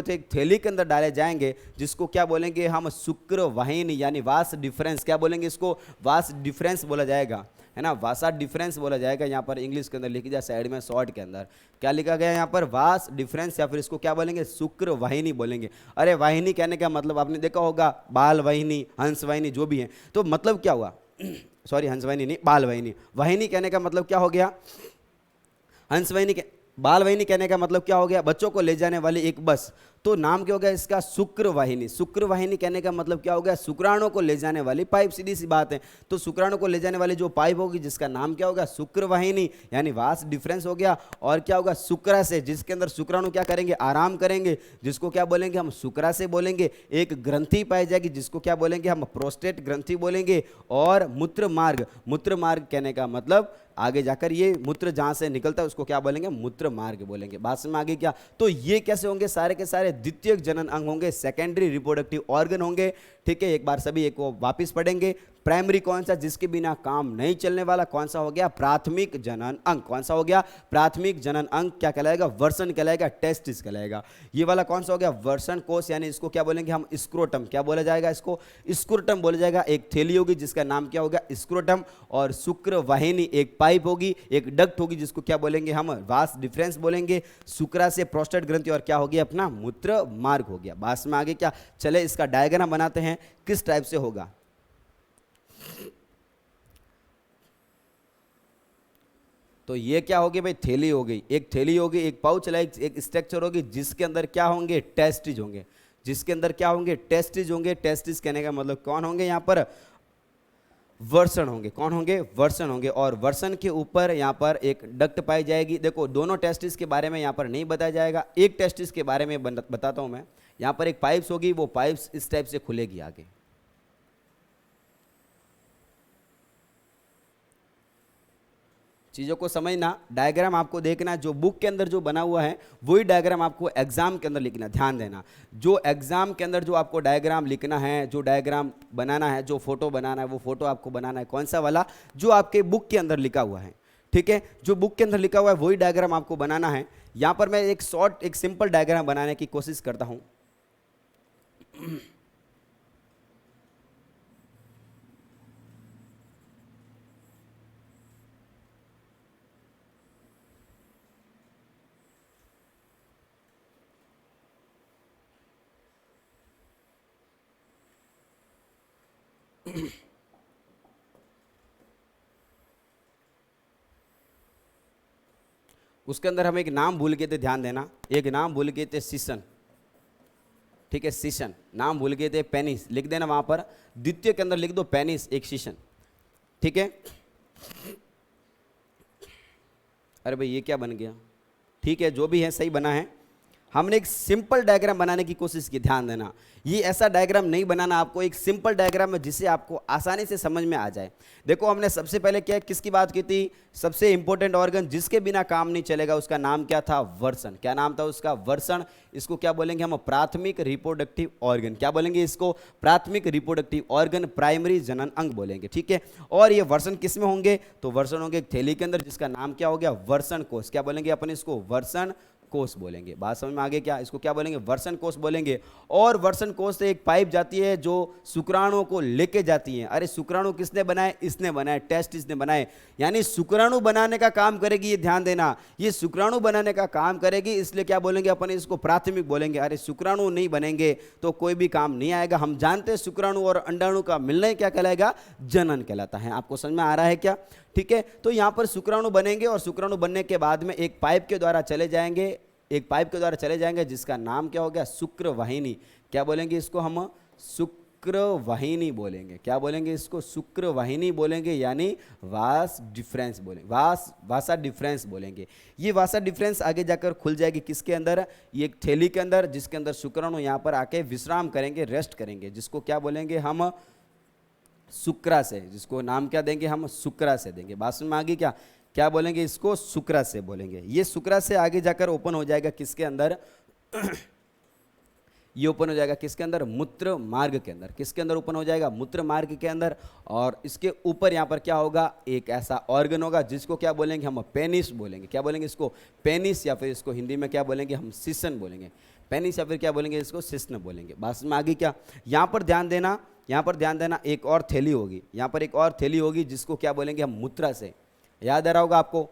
थे एक थैली के अंदर डाले जाएंगे, जिसको क्या बोलेंगे हम? शुक्रवाहिनी, यानी वास डिफरेंस। क्या बोलेंगे इसको? वास डिफरेंस बोला जाएगा, है ना। वासा डिफरेंस बोला जाएगा। यहाँ पर इंग्लिश के अंदर लिखी जाए साइड में शॉर्ट के अंदर क्या लिखा गया यहाँ पर? वास डिफरेंस, या फिर इसको क्या बोलेंगे? शुक्र वाहिनी बोलेंगे। अरे वाहिनी कहने का मतलब आपने देखा होगा, बाल वाहिनी, हंस वाहिनी, जो भी है। तो मतलब क्या हुआ? सॉरी, हंस वाहिनी नहीं, बाल वाहिनी। वाहिनी कहने का मतलब क्या हो गया? हंस वाहिनी के बाल वाहिनी कहने का मतलब क्या हो गया? बच्चों को ले जाने वाली एक बस। तो नाम क्या हो गया इसका? शुक्रवाहिनी। शुक्रवाहिनी कहने का मतलब क्या हो गया? शुक्राणु को ले जाने वाली पाइप। सीधी सी बात है। तो शुक्राणु को ले जाने वाली जो पाइप होगी, जिसका नाम क्या होगा? शुक्रवाहिनी, यानी वास डिफरेंस हो गया। और क्या होगा? शुक्रा से, जिसके अंदर शुक्राणु क्या करेंगे? आराम करेंगे, जिसको क्या बोलेंगे हम? शुक्रा से बोलेंगे। एक ग्रंथि पाई जाएगी, जिसको क्या बोलेंगे हम? प्रोस्टेट ग्रंथि बोलेंगे। और मूत्र मार्ग, मूत्र मार्ग कहने का मतलब आगे जाकर ये मूत्र जहां से निकलता है उसको क्या बोलेंगे? मूत्र मार्ग बोलेंगे। बात में आगे क्या? तो ये कैसे होंगे? सारे के सारे द्वितीयक जनन अंग होंगे, सेकेंडरी रिप्रोडक्टिव ऑर्गन होंगे। ठीक है, एक बार सभी एक को वापिस पढ़ेंगे। प्राइमरी कौन सा? जिसके बिना काम नहीं चलने वाला। कौन सा हो गया? प्राथमिक जनन अंग। कौन सा हो गया? प्राथमिक जनन अंग। क्या कहलाएगा? वर्षण कहलाएगा, टेस्टिस कहलाएगा। ये वाला कौन सा हो गया? वर्षण कोष, यानी इसको क्या बोलेंगे हम? स्क्रोटम। क्या बोला जाएगा इसको? स्क्रोटम बोला जाएगा। एक थैली होगी, जिसका नाम क्या होगा? स्क्रोटम। और शुक्रवाहिनी एक पाइप होगी, एक डक्ट होगी, जिसको क्या बोलेंगे हम? वास डिफरेंस बोलेंगे। शुक्रा से प्रोस्टेट ग्रंथि, और क्या हो गया? अपना मूत्र मार्ग हो गया। बात में आगे क्या? चले इसका डायग्राम बनाते हैं, किस टाइप से होगा। तो ये क्या होगी भाई? थैली हो गई, एक थैली होगी, एक पाउच, एक स्ट्रक्चर होगी, जिसके अंदर क्या होंगे? टेस्टिज होंगे। जिसके अंदर क्या होंगे? टेस्टिज होंगे। टेस्टिज कहने का मतलब कौन होंगे यहाँ पर? वर्षण होंगे। कौन होंगे? वर्षण होंगे। और वर्षण के ऊपर यहाँ पर एक डक्ट पाई जाएगी। देखो, दोनों टेस्टिस के बारे में यहाँ पर नहीं बताया जाएगा, एक टेस्टिस के बारे में बताता हूँ मैं। यहाँ पर एक पाइप्स होगी, वो पाइप्स इस टाइप से खुलेगी आगे। चीज़ों को समझना, डायग्राम आपको देखना, जो बुक के अंदर जो बना हुआ है वही डायग्राम आपको एग्जाम के अंदर लिखना। ध्यान देना, जो एग्जाम के अंदर जो आपको डायग्राम लिखना है, जो डायग्राम बनाना है, जो फोटो बनाना है, वो फोटो आपको बनाना है कौन सा वाला? जो आपके बुक के अंदर लिखा हुआ है। ठीक है, जो बुक के अंदर लिखा हुआ है वही डायग्राम आपको बनाना है। यहाँ पर मैं एक सिंपल डायग्राम बनाने की कोशिश करता हूँ। उसके अंदर हम एक नाम भूल गए थे, ध्यान देना, एक नाम भूल गए थे, सीसन। ठीक है, सीसन नाम भूल गए थे। पेनिस लिख देना वहां पर, द्वितीय के अंदर लिख दो पेनिस, एक सीसन। ठीक है, अरे भाई ये क्या बन गया? ठीक है, जो भी है सही बना है। हमने एक सिंपल डायग्राम बनाने की कोशिश की। ध्यान देना, ये ऐसा डायग्राम नहीं बनाना आपको, एक सिंपल डायग्राम है जिससे आपको आसानी से समझ में आ जाए। देखो, हमने सबसे पहले क्या किसकी बात की थी? सबसे इंपॉर्टेंट ऑर्गन जिसके बिना काम नहीं चलेगा, उसका नाम क्या था? वर्षण। क्या नाम था उसका? वर्षण। इसको क्या बोलेंगे हम? प्राथमिक रिप्रोडक्टिव ऑर्गन। क्या बोलेंगे इसको? प्राथमिक रिप्रोडक्टिव ऑर्गन, प्राइमरी जनन अंग बोलेंगे। ठीक है, और ये वर्षण किस में होंगे? तो वर्षण होंगे एक थैली के अंदर, जिसका नाम क्या हो गया? वर्षण कोष। क्या बोलेंगे अपन इसको? वर्षण कोष बोलेंगे। बात समझ में आगे क्या? इसको क्या बोलेंगे? वर्षण कोष बोलेंगे। और वर्षण कोष से एक पाइप जाती है जो शुक्राणुओं को लेके जाती है। अरे शुक्राणु किसने बनाए? इसने बनाए, टेस्टिस ने बनाए। यानी शुक्राणु बनाने का काम करेगी, ये ध्यान देना, ये शुक्राणु बनाने का काम करेगी, इसलिए क्या बोलेंगे अपन? इसको प्राथमिक बोलेंगे। अरे शुक्राणु नहीं बनेंगे तो कोई भी काम नहीं आएगा। हम जानते हैं शुक्राणु और अंडाणु का मिलना क्या कहलाएगा? जनन कहलाता है। आपको समझ में आ रहा है क्या? ठीक है, तो यहां पर शुक्राणु बनेंगे और शुक्राणु बनने के बाद में एक पाइप के द्वारा चले जाएंगे, एक पाइप के द्वारा चले जाएंगे जिसका नाम क्या हो गया? शुक्रवाहिनी। क्या बोलेंगे इसको हम? शुक्रवाहिनी बोलेंगे। क्या बोलेंगे इसको? शुक्रवाहिनी बोलेंगे, यानी वास डिफरेंस बोलेंगे, वासा डिफरेंस बोलेंगे। ये वासा डिफरेंस आगे जाकर खुल जाएगी किसके अंदर? ये एक थैली के अंदर, जिसके अंदर शुक्राणु यहां पर आके विश्राम करेंगे, रेस्ट करेंगे, जिसको क्या बोलेंगे हम? शुक्राशय। जिसको नाम क्या देंगे हम? शुक्राशय देंगे। बात समझ में आ गई क्या? क्या बोलेंगे इसको? शुक्राशय बोलेंगे। ये शुक्राशय आगे जाकर ओपन हो जाएगा किसके अंदर? ये ओपन हो जाएगा किसके अंदर? मूत्र मार्ग के अंदर। किसके अंदर ओपन हो जाएगा? मूत्र मार्ग के अंदर। और इसके ऊपर यहाँ पर क्या होगा? एक ऐसा ऑर्गन होगा जिसको क्या बोलेंगे हम? पेनिस बोलेंगे। क्या बोलेंगे इसको? पेनिस, या फिर इसको हिंदी में क्या बोलेंगे हम? सिसन बोलेंगे। पेनिस या फिर क्या बोलेंगे इसको? सिस्न बोलेंगे। बात में आ गई क्या? यहाँ पर ध्यान देना, यहाँ पर ध्यान देना, एक और थैली होगी, यहाँ पर एक और थैली होगी जिसको क्या बोलेंगे हम? मूत्राशय। याद आ रहा होगा आपको?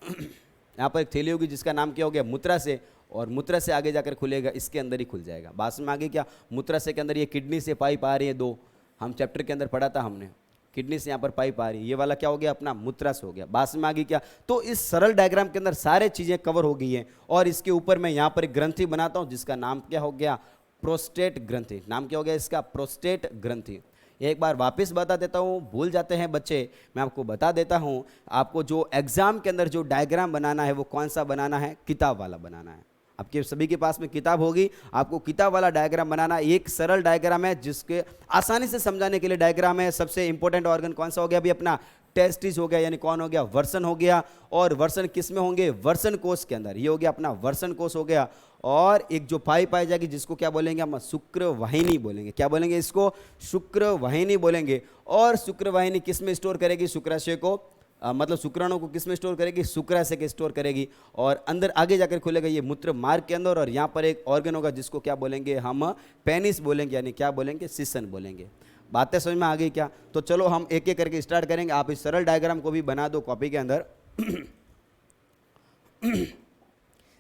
यहाँ पर एक थैली होगी जिसका नाम क्या हो गया? मूत्राशय। और मूत्राशय आगे जाकर खुलेगा, इसके अंदर ही खुल जाएगा। बात में आगे क्या? मूत्राशय के अंदर ये किडनी से पाइप आ रही है दो, हम चैप्टर के अंदर पढ़ा था हमने, किडनी से यहाँ पर पाइप आ रही है, ये वाला क्या हो गया? अपना मूत्राशय हो गया। बात में आगे क्या? तो इस सरल डायग्राम के अंदर सारे चीजें कवर हो गई हैं। और इसके ऊपर मैं यहाँ पर एक ग्रंथि बनाता हूँ जिसका नाम क्या हो गया? प्रोस्टेट ग्रंथि। नाम क्या हो गया इसका? प्रोस्टेट ग्रंथि। एक बार वापस बता देता हूँ, भूल जाते हैं बच्चे, मैं आपको बता देता हूँ। आपको जो एग्जाम के अंदर जो डायग्राम बनाना है वो कौन सा बनाना है? किताब वाला बनाना है। आपके सभी के पास में किताब होगी, आपको किताब वाला डायग्राम बनाना। एक सरल डायग्राम है जिसके आसानी से समझाने के लिए डायग्राम है। सबसे इंपॉर्टेंट ऑर्गन कौन सा हो गया? अभी अपना टेस्टिस हो गया, यानी कौन हो गया? वर्षण हो गया। और वर्षण किस में होंगे? वर्षण कोष के अंदर। ये हो गया अपना वर्षण कोष हो गया। और एक जो पाइप पाई जाएगी जिसको क्या बोलेंगे हम? शुक्रवाहिनी बोलेंगे। क्या बोलेंगे इसको? शुक्रवाहिनी बोलेंगे। और शुक्रवाहिनी किस में स्टोर करेगी? शुक्राशय को, मतलब शुक्राणु को किस में स्टोर करेगी? शुक्राशय के स्टोर करेगी। और अंदर आगे जाकर खुलेगा ये मूत्र मार्ग के अंदर। और यहाँ पर एक ऑर्गन होगा जिसको क्या बोलेंगे हम? पेनिस बोलेंगे, यानी क्या बोलेंगे? सिसन बोलेंगे। बातें समझ में आ गई क्या? तो चलो हम एक एक करके स्टार्ट करेंगे। आप इस सरल डायग्राम को भी बना दो कॉपी के अंदर।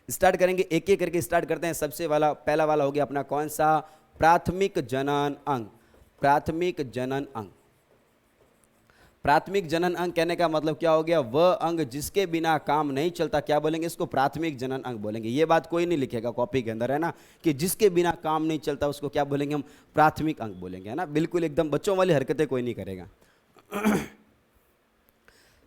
स्टार्ट करेंगे, एक एक करके स्टार्ट करते हैं। सबसे वाला पहला वाला हो गया अपना कौन सा? प्राथमिक जनन अंग। प्राथमिक जनन अंग। प्राथमिक जनन अंग कहने का मतलब क्या हो गया? वह अंग जिसके बिना काम नहीं चलता। क्या बोलेंगे इसको? प्राथमिक जनन अंग बोलेंगे। ये बात कोई नहीं लिखेगा कॉपी के अंदर, है ना, कि जिसके बिना काम नहीं चलता उसको क्या बोलेंगे हम? प्राथमिक अंग बोलेंगे, है ना। बिल्कुल एकदम बच्चों वाली हरकतें कोई नहीं करेगा।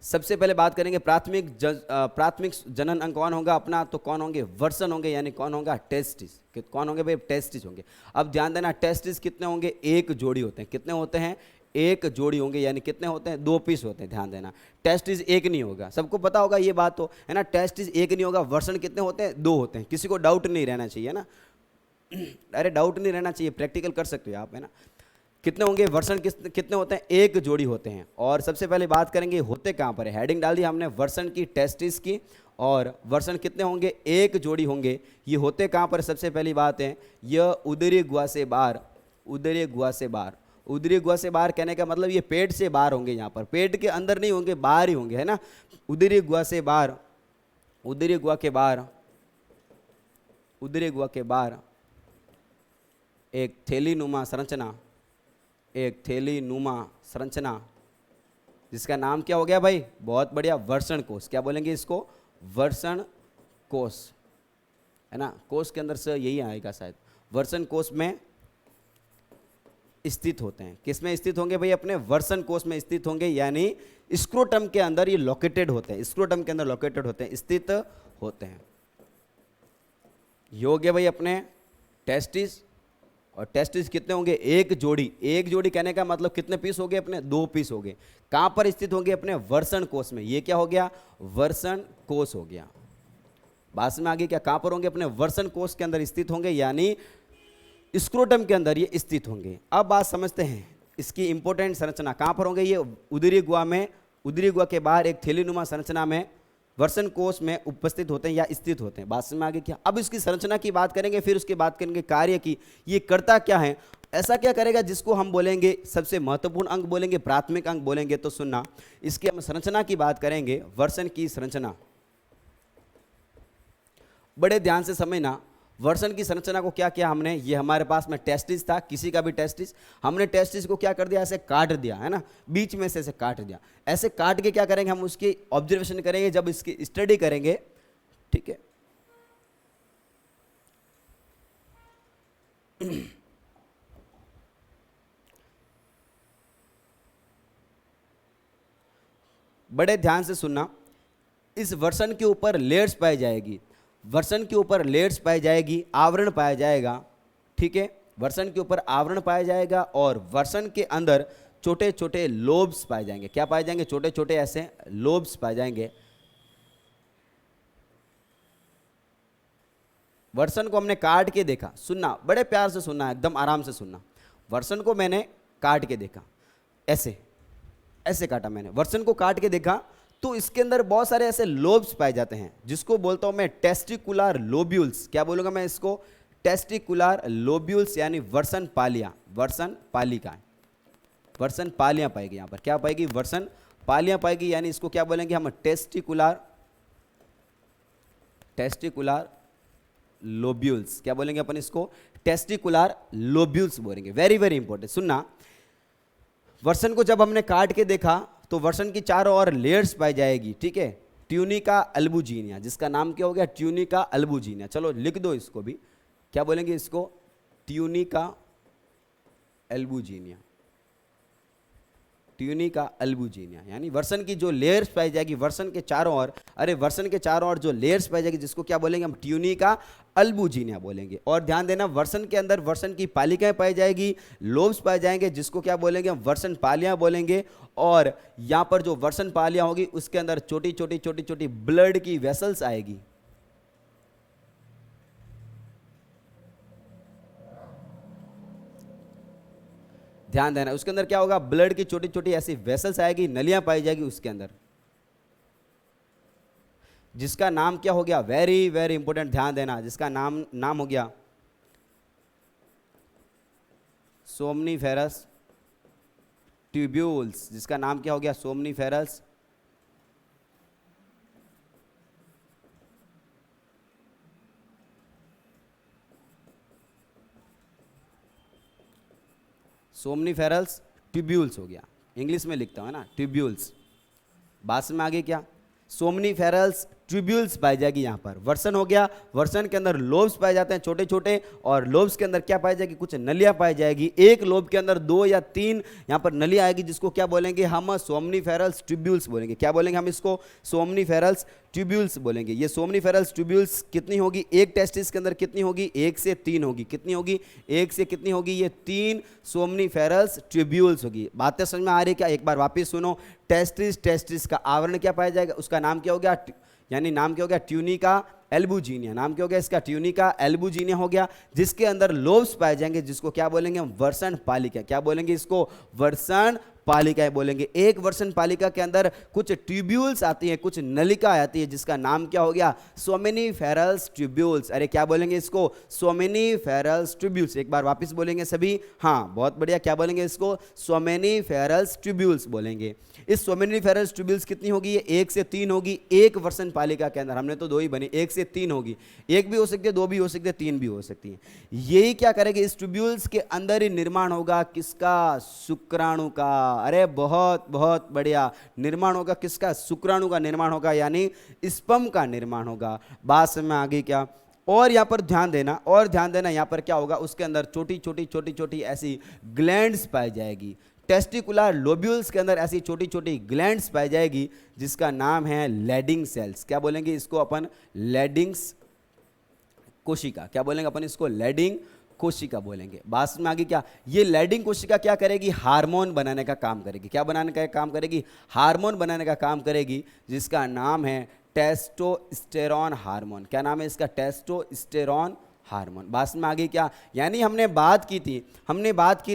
सबसे पहले बात करेंगे प्राथमिक जनन अंग कौन होगा अपना? तो कौन होंगे? वर्षण होंगे, यानी कौन होगा? टेस्टिस। कौन होंगे भाई? टेस्टिस होंगे। अब ध्यान देना, टेस्टिस कितने होंगे? एक जोड़ी होते हैं। कितने होते हैं? एक जोड़ी होंगे, यानी कितने होते हैं? 2 पीस होते हैं। ध्यान देना, टेस्टिस एक नहीं होगा, सबको पता होगा ये बात तो, है ना। टेस्टिस एक नहीं होगा। वर्षण कितने होते हैं? 2 होते हैं। किसी को डाउट नहीं रहना चाहिए ना, अरे डाउट नहीं रहना चाहिए, प्रैक्टिकल कर सकते हो आप, है ना। कितने होंगे? वर्षण कितने होते हैं? एक जोड़ी होते हैं। और सबसे पहले बात करेंगे होते कहाँ पर है। हेडिंग डाल दी हमने वर्षण की, टेस्टिस की। और वर्षण कितने होंगे? एक जोड़ी होंगे। ये होते कहाँ पर? सबसे पहली बात है, यह उदरी गुहा से बाहर। उदरी गुहा से बाहर। उदरी गुहा से बाहर कहने का मतलब ये पेट से बाहर होंगे। यहाँ पर पेट के अंदर नहीं होंगे, बाहर ही होंगे, है ना। उदरी गुहा से बाहर। उदरी गुहा के बाहर। उदरी गुहा के बाहर एक थैली नुमा संरचना। एक थैली नुमा संरचना जिसका नाम क्या हो गया भाई? बहुत बढ़िया, वर्षण कोष। क्या बोलेंगे इसको? वर्षण कोष, है ना। कोष के अंदर से यही आएगा शायद। वर्षण कोष में स्थित होते हैं। किस में स्थित होंगे भाई? अपने वर्षण कोष में स्थित होंगे, यानी स्क्रोटम के अंदर ये लोकेटेड होते हैं। स्क्रोटम के अंदर लोकेटेड होते हैं, स्थित होते हैं। योग्य भाई अपने टेस्टिस। और टेस्टिस कितने होंगे? एक जोड़ी। एक जोड़ी कहने का मतलब कितने पीस हो गए अपने? 2 पीस हो गए। कहां पर स्थित होंगे? अपने वर्षण कोष में। ये क्या हो गया? वर्षण कोष हो गया। बात में आगे क्या? कहां पर होंगे? अपने वर्षण कोष के अंदर स्थित होंगे, यानी स्क्रोटम के अंदर ये स्थित होंगे। अब बात समझते हैं इसकी इंपॉर्टेंट संरचना। कहां पर होंगे ये? उदरी गुहा में। उदरी गुहा के बाहर एक थैली नुमा संरचना में वर्षण कोश में उपस्थित होते हैं या स्थित होते हैं। बात समझ में आगे क्या? अब इसकी संरचना की बात करेंगे, फिर उसके बात करेंगे कार्य की, ये करता क्या है, ऐसा क्या करेगा जिसको हम बोलेंगे सबसे महत्वपूर्ण अंग बोलेंगे, प्राथमिक अंग बोलेंगे। तो सुनना, इसकी हम संरचना की बात करेंगे, वर्षण की संरचना। बड़े ध्यान से समझना, वर्षण की संरचना को क्या किया हमने, ये हमारे पास में टेस्टिस था, किसी का भी टेस्टिस, हमने टेस्टिस को क्या कर दिया, ऐसे काट दिया है ना, बीच में से ऐसे काट दिया। ऐसे काट के क्या करेंगे हम, उसकी ऑब्जर्वेशन करेंगे, जब इसकी स्टडी करेंगे, ठीक है। बड़े ध्यान से सुनना, इस वर्षण के ऊपर लेयर्स पाई जाएगी, वर्षण के ऊपर लेयर्स पाई जाएगी, आवरण पाया जाएगा, ठीक है। वर्षण के ऊपर आवरण पाया जाएगा और वर्षण के अंदर छोटे छोटे लोब्स पाए जाएंगे। क्या पाए जाएंगे? छोटे छोटे ऐसे लोब्स पाए जाएंगे। वर्षण को हमने काट के देखा, सुनना बड़े प्यार से सुनना, एकदम आराम से सुनना। वर्षण को मैंने काट के देखा, ऐसे ऐसे काटा मैंने, वर्षण को काट के देखा, तो इसके अंदर बहुत सारे ऐसे लोब्स पाए जाते हैं, जिसको बोलता हूं मैं टेस्टिकुलर लोब्यूल्स। क्या बोलूंगा मैं इसको? टेस्टिकुलर लोब्यूल्स, यानी वर्षण पालियां, वर्षण पालिका, वर्षण पालियां पाएगी। यहां पर क्या पाएगी? वर्षण पालियां पाएगी, यानी इसको क्या बोलेंगे हम? Testicular, testicular lobules. क्या बोलेंगे अपन इसको? टेस्टिकुलर लोब्यूल्स बोलेंगे। वेरी वेरी इंपॉर्टेंट, सुनना। वर्षण को जब हमने काट के देखा तो वर्षण की चारों ओर लेयर्स पाई जाएगी, ठीक है। ट्यूनिका अल्बुजिनिया, जिसका नाम क्या हो गया? ट्यूनिका अल्बुजिनिया। चलो लिख दो इसको भी, क्या बोलेंगे इसको? ट्यूनिका अल्बुजिनिया, ट्यूनिका अल्बुजिनिया, यानी वर्षण की जो लेयर्स पाई जाएगी वर्षण के चारों ओर, अरे वर्षण के चारों ओर जो लेयर्स पाई जाएगी, जिसको क्या बोलेंगे हम? ट्यूनिका अल्बुजिनिया बोलेंगे। और ध्यान देना, वर्षण के अंदर वर्षण की पालिकाएं पाई जाएगी, लोब्स पाए जाएंगे, जिसको क्या बोलेंगे हम? वर्षण पालियां बोलेंगे। और यहां पर जो वर्षण पालियां होगी उसके अंदर छोटी छोटी छोटी छोटी ब्लड की वेसल्स आएगी। ध्यान देना, उसके अंदर क्या होगा? ब्लड की छोटी छोटी ऐसी वेसल्स आएगी, नलियां पाई जाएगी उसके अंदर, जिसका नाम क्या हो गया? वेरी वेरी इंपॉर्टेंट, ध्यान देना, जिसका नाम हो गया सोमनीफेरस ट्यूब्यूल्स। जिसका नाम क्या हो गया? सोमनीफेरस सोमनीफेरस ट्यूब्यूल्स हो गया। इंग्लिश में लिखता हूं ना, ट्यूब्यूल्स। बात में आगे क्या? सोमनीफेरस ट्यूब्यूल्स पाई जाएगी। यहां पर वर्षण हो गया, वर्षण के अंदर लोब्स पाए जाते हैं छोटे छोटे, और लोब्स के अंदर क्या पाई जाएगी? कुछ नलियां पाई जाएगी। एक लोब के अंदर 2 या 3 यहां पर नलियां आएगी, जिसको क्या बोलेंगे हम? सोमनीफेरस ट्यूब्यूल्स बोलेंगे। क्या बोलेंगे हम इसको? सोमनीफेरस ट्यूब्यूल्स बोलेंगे। ये सोमनीफेरस ट्यूब्यूल्स कितनी होगी? एक टेस्टिस के अंदर कितनी होगी? 1 से 3 होगी। कितनी होगी? 1 से कितनी होगी? ये 3 सोमनीफेरस ट्यूब्यूल्स होगी। बातें समझ में आ रही क्या? एक बार वापस सुनो। टेस्टिस का आवरण क्या पाया जाएगा? उसका नाम क्या हो गया? यानी नाम क्या हो गया? Tunica albuginea. नाम क्या हो गया इसका? ट्यूनिका एल्बुजिनिया हो गया, जिसके अंदर लोब्स पाए जाएंगे, जिसको क्या बोलेंगे हम? वर्षण पालिका। क्या बोलेंगे इसको? वर्षण पालिकाएं बोलेंगे। एक वर्षण पालिका के अंदर कुछ ट्यूब्यूल्स आती हैं, कुछ नलिका आती है, जिसका नाम क्या हो गया? सोमेनीफेरस ट्यूब्यूल्स। अरे क्या बोलेंगे इसको? सोमेनीफेरस ट्यूब्यूल्स। एक बार वापस बोलेंगे सभी, हाँ बहुत बढ़िया। क्या बोलेंगे इसको? सोमेनीफेरस ट्यूब्यूल्स बोलेंगे। इस सोमेनीफेरस ट्यूब्यूल्स कितनी होगी? ये 1 से 3 होगी एक वर्षण पालिका के अंदर। हमने तो 2 ही बनी, 1 से 3 होगी। 1 भी हो सकती है, 2 भी हो सकती है, 3 भी हो सकती है। यही क्या करेंगे? इस ट्यूब्यूल्स के अंदर ही निर्माण होगा किसका? शुक्राणु का। अरे बहुत बहुत बढ़िया, निर्माण होगा किसका? शुक्राणु का निर्माण होगा, यानी स्पर्म का निर्माण होगा। बात समझ में आ गई क्या? और यहां पर ध्यान देना, और ध्यान देना, यहां पर क्या होगा? उसके अंदर छोटी छोटी छोटी छोटी ऐसी ग्लैंड्स पाई जाएगी। टेस्टिकुलर लोब्यूल्स के अंदर ऐसी छोटी छोटी ग्लैंड्स पाई जाएगी, जिसका नाम है लैडिंग सेल्स। क्या बोलेंगे इसको अपन? लैडिंग्स कोशिका। क्या बोलेंगे अपन इसको? लैडिंग कोशिका बोलेंगे। बात में आगे क्या? ये लैडिंग कोशिका क्या करेगी? हार्मोन बनाने का काम करेगी। क्या बनाने का काम करेगी? हार्मोन बनाने का काम करेगी, जिसका नाम है टेस्टोस्टेरॉन हार्मोन। क्या नाम है इसका? Testosterone hormone. बात में आगे क्या, यानी हमने बात की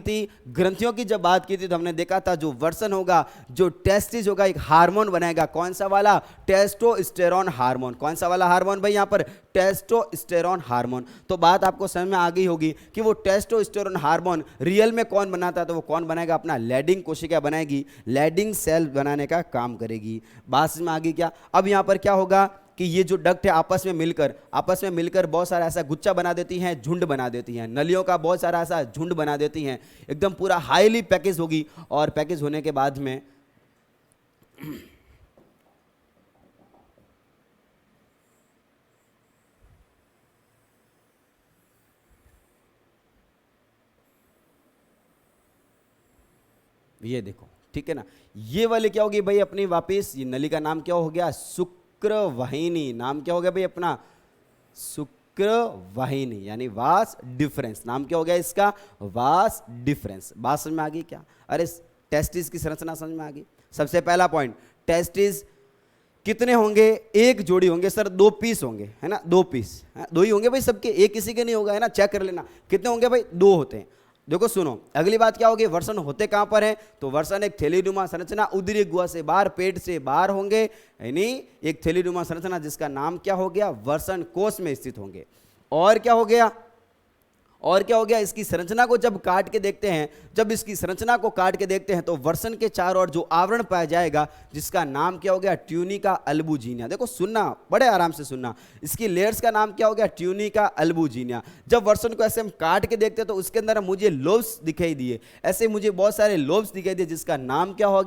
थी ग्रंथियों की। जब बात की थी तो हमने देखा था जो वर्सन होगा, जो टेस्टिस होगा, एक हार्मोन बनाएगा। कौन सा वाला? Testosterone hormone. कौन सा वाला हार्मोन भाई? यहां पर टेस्टोस्टेरोन हार्मोन। तो बात आपको समझ में आ गई होगी कि वो टेस्टोस्टेरोन हार्मोन रियल में कौन बनाता है, तो वो कौन बनाएगा? अपना लैडिंग कोशिका बनाएगी, लैडिंग सेल बनाने का काम करेगी। बात में आ गई क्या? अब यहां पर क्या होगा कि ये जो डक्ट है आपस में मिलकर बहुत सारा ऐसा गुच्छा बना देती हैं, झुंड बना देती हैं, नलियों का बहुत सारा ऐसा झुंड बना देती हैं, एकदम पूरा हाईली पैकेज होगी। और पैकेज होने के बाद में ये देखो, ठीक है ना, ये वाले क्या होगी भाई अपनी वापिस, ये नली का नाम क्या हो गया? शुक्रवाहिनी। नाम क्या हो गया भाई अपना? शुक्रवाहिनी, यानी वास डिफरेंस। नाम क्या हो गया इसका? Vas deferens. बात समझ में आ गई क्या? अरे टेस्टिस की संरचना समझ में आ गई। सबसे पहला पॉइंट, टेस्टिस कितने होंगे? एक जोड़ी होंगे सर, 2 पीस होंगे, है ना, 2 पीस, 2 ही होंगे भाई सबके, एक किसी के नहीं होगा, है ना, चेक कर लेना कितने होंगे भाई, 2 होते हैं। देखो सुनो, अगली बात क्या होगी? वर्षण होते कहां पर है? तो वर्षण एक थैलीनुमा संरचना, उदरी गुहा से बाहर, पेट से बाहर होंगे, यानी एक थैलीनुमा संरचना जिसका नाम क्या हो गया? वर्षण कोष में स्थित होंगे। और क्या हो गया? इसकी संरचना को जब काट के देखते हैं, तो वर्षण के चारों ओर जो आवरण पाया जाएगा जिसका नाम क्या हो गया? ट्यूनिका अल्बुजिनिया। देखो सुनना, बड़े आराम से सुनना, इसकी लेयर्स का नाम क्या हो गया? ट्यूनिका अल्बुजिनिया। जब वर्षण को ऐसे हम काट के देखते हैं तो उसके अंदर मुझे लोब्स दिखाई दिए, ऐसे मुझे बहुत सारे लोब्स दिखाई दिए जिसका नाम क्या हो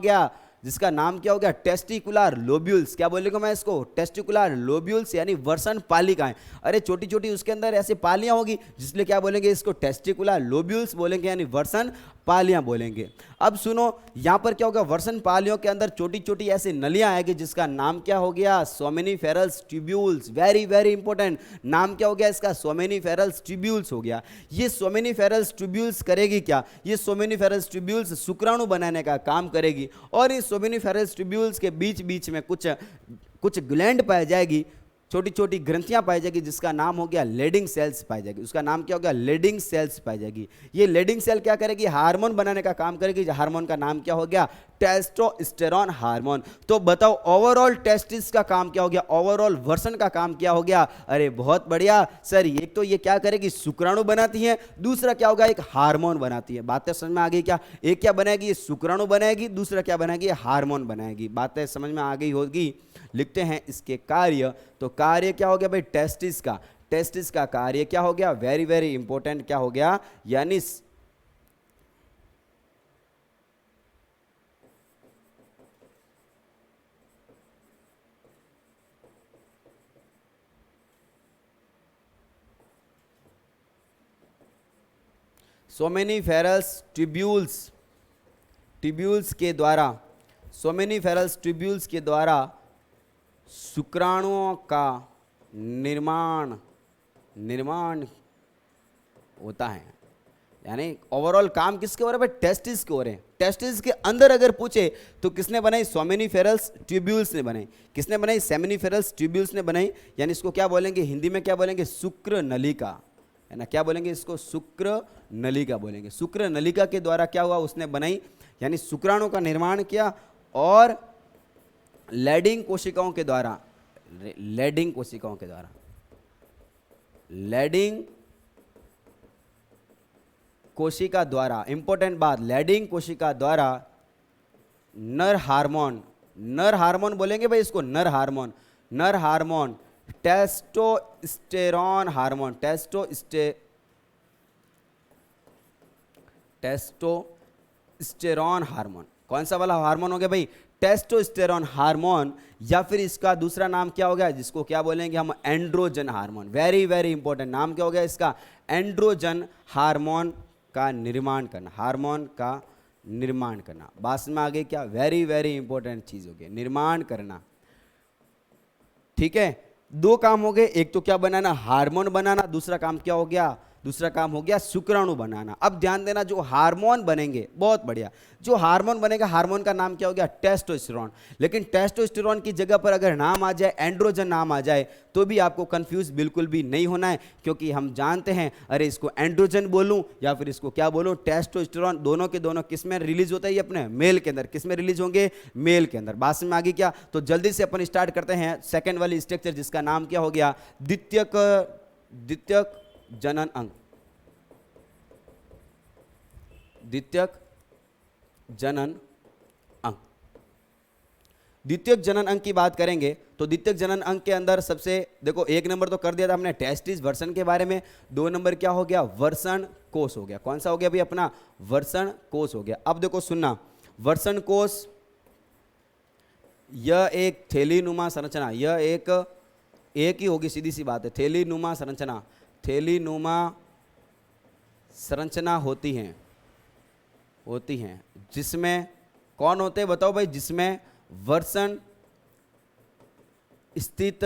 गया? Testicular lobules. क्या बोलेगा मैं इसको? टेस्टिकुलर लोब्यूल्स, यानी वर्षण पालिकाएं। अरे छोटी छोटी उसके अंदर ऐसे पालियां होगी, जिसलिए क्या बोलेंगे इसको? टेस्टिकुलर लोब्यूल्स बोलेंगे, यानी वर्षण पालियां बोलेंगे। अब सुनो, यहां पर क्या होगा? वर्षण पालियों के अंदर छोटी छोटी ऐसी नलियां आएगी जिसका नाम क्या हो गया? सोमेनिफेरस ट्यूब्यूल्स। वेरी वेरी इंपॉर्टेंट, नाम क्या हो गया इसका? सोमेनिफेरस ट्यूब्यूल्स हो गया। ये सोमेनिफेरस ट्यूब्यूल्स करेगी क्या? ये सोमेनिफेरस ट्यूब्यूल्स शुक्राणु बनाने का काम करेगी। और इस सोमेनिफेरस ट्यूब्यूल्स के बीच बीच में कुछ ग्लैंड पाई जाएगी, छोटी छोटी ग्रंथियां पाई जाएगी जिसका नाम हो गया लेडिंग सेल्स पाई जाएगी। उसका नाम क्या हो गया? लेडिंग सेल्स पाई जाएगी। ये लेडिंग सेल क्या करेगी? हार्मोन बनाने का काम करेगी। हार्मोन का नाम क्या हो गया? Testosterone hormone. तो बताओ ओवरऑल टेस्टिस का काम क्या हो गया? ओवरऑल वर्षण का काम क्या हो गया? अरे बहुत बढ़िया सर, एक तो ये क्या करेगी? शुक्राणु बनाती है, दूसरा क्या होगा? एक हार्मोन बनाती है। बातें समझ में आ गई क्या? एक क्या बनाएगी? ये शुक्राणु बनाएगी, दूसरा क्या बनाएगी? हार्मोन बनाएगी। बातें समझ में आ गई होगी। लिखते हैं इसके कार्य। तो कार्य क्या हो गया भाई? टेस्टिस का कार्य क्या हो गया? वेरी वेरी इंपॉर्टेंट, क्या हो गया? यानी सोमेनिफेरस ट्यूब्यूल्स के द्वारा शुक्राणुओं का निर्माण होता है। यानी ओवरऑल काम किसके हो रहा है भाई? टेस्टिस के हो रहे हैं। टेस्टिस के अंदर अगर पूछे तो किसने बनाई? सोमेनिफेरस ट्यूब्यूल्स ने बनाई। किसने बनाई? सेमिनिफेरस ट्यूब्यूल्स ने बनाई। यानी इसको क्या बोलेंगे हिंदी में? क्या बोलेंगे? शुक्र नलिका, है ना। क्या बोलेंगे इसको? शुक्र नलिका बोलेंगे। शुक्र नलिका के द्वारा क्या हुआ? उसने बनाई, यानी शुक्राणु का निर्माण किया। और लैडिंग कोशिकाओं के द्वारा इंपॉर्टेंट बात, लैडिंग कोशिका द्वारा नर हार्मोन बोलेंगे भाई इसको, नर हार्मोन टेस्टोस्टेरोन हार्मोन। कौन सा वाला हार्मोन हो गया भाई? Testosterone hormone. या फिर इसका दूसरा नाम क्या हो गया, जिसको क्या बोलेंगे हम? Androgen hormone. Very very important, नाम क्या हो गया इसका? एंड्रोजन हार्मोन का निर्माण करना। बात में आगे क्या? वेरी वेरी इंपॉर्टेंट चीज हो गई, निर्माण करना। ठीक है, 2 काम हो गए। एक तो क्या बनाना? हार्मोन बनाना। दूसरा काम क्या हो गया? दूसरा काम हो गया शुक्राणु बनाना। अब ध्यान देना, जो हार्मोन बनेंगे, बहुत बढ़िया, जो हार्मोन बनेगा, हार्मोन का नाम क्या हो गया? टेस्टोस्टेरोन। लेकिन टेस्टोस्टेरोन की जगह पर अगर नाम आ जाए एंड्रोजन नाम आ जाए तो भी आपको कंफ्यूज बिल्कुल भी नहीं होना है, क्योंकि हम जानते हैं अरे इसको एंड्रोजन बोलूं या फिर इसको क्या बोलूं, टेस्टोस्टेरोन। दोनों के दोनों किस में रिलीज होता है? ये अपने मेल के अंदर। किस में रिलीज होंगे? मेल के अंदर। बात में आगे क्या? तो जल्दी से अपन स्टार्ट करते हैं सेकेंड वाली स्ट्रक्चर, जिसका नाम क्या हो गया? द्वितीयक जनन अंग। द्वितीयक जनन अंग। द्वितीयक जनन अंग की बात करेंगे तो द्वितीयक जनन अंग के अंदर सबसे, देखो 1 नंबर तो कर दिया था हमने टेस्टिस वर्षण के बारे में, 2 नंबर क्या हो गया? वर्षण कोष हो गया। कौन सा हो गया भाई? अपना वर्षण कोष हो गया। अब देखो सुनना, वर्षण कोष यह एक थैलीनुमा संरचना, यह एक ही होगी, सीधी सी बात है, थैलीनुमा संरचना, थैलीनुमा संरचना होती हैं, जिसमें कौन होते हैं बताओ भाई? जिसमें वर्षण स्थित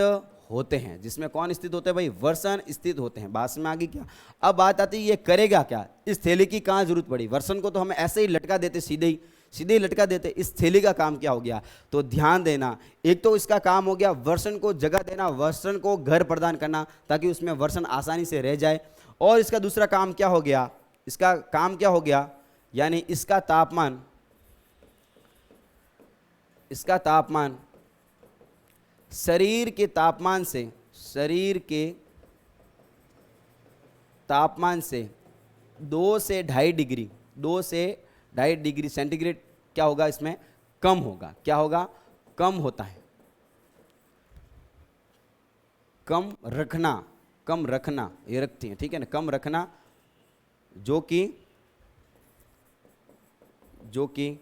होते हैं। जिसमें कौन स्थित होते हैं भाई? वर्षण स्थित होते हैं। बात में आगे क्या? अब बात आती है ये करेगा क्या? इस थैली की कहाँ जरूरत पड़ी? वर्षण को तो हम ऐसे ही लटका देते, सीधे ही लटका देते। इस थैली का काम क्या हो गया? तो ध्यान देना, एक तो इसका काम हो गया वर्षण को जगह देना, वर्षण को घर प्रदान करना, ताकि उसमें वर्षण आसानी से रह जाए। और इसका दूसरा काम क्या हो गया? इसका काम क्या हो गया? यानी इसका तापमान शरीर के तापमान से 2 से 2.5 डिग्री सेंटीग्रेड क्या होगा? इसमें कम होगा। क्या होगा? कम होता है। कम रखना ये रखती है, ठीक है ना? कम रखना, जो कि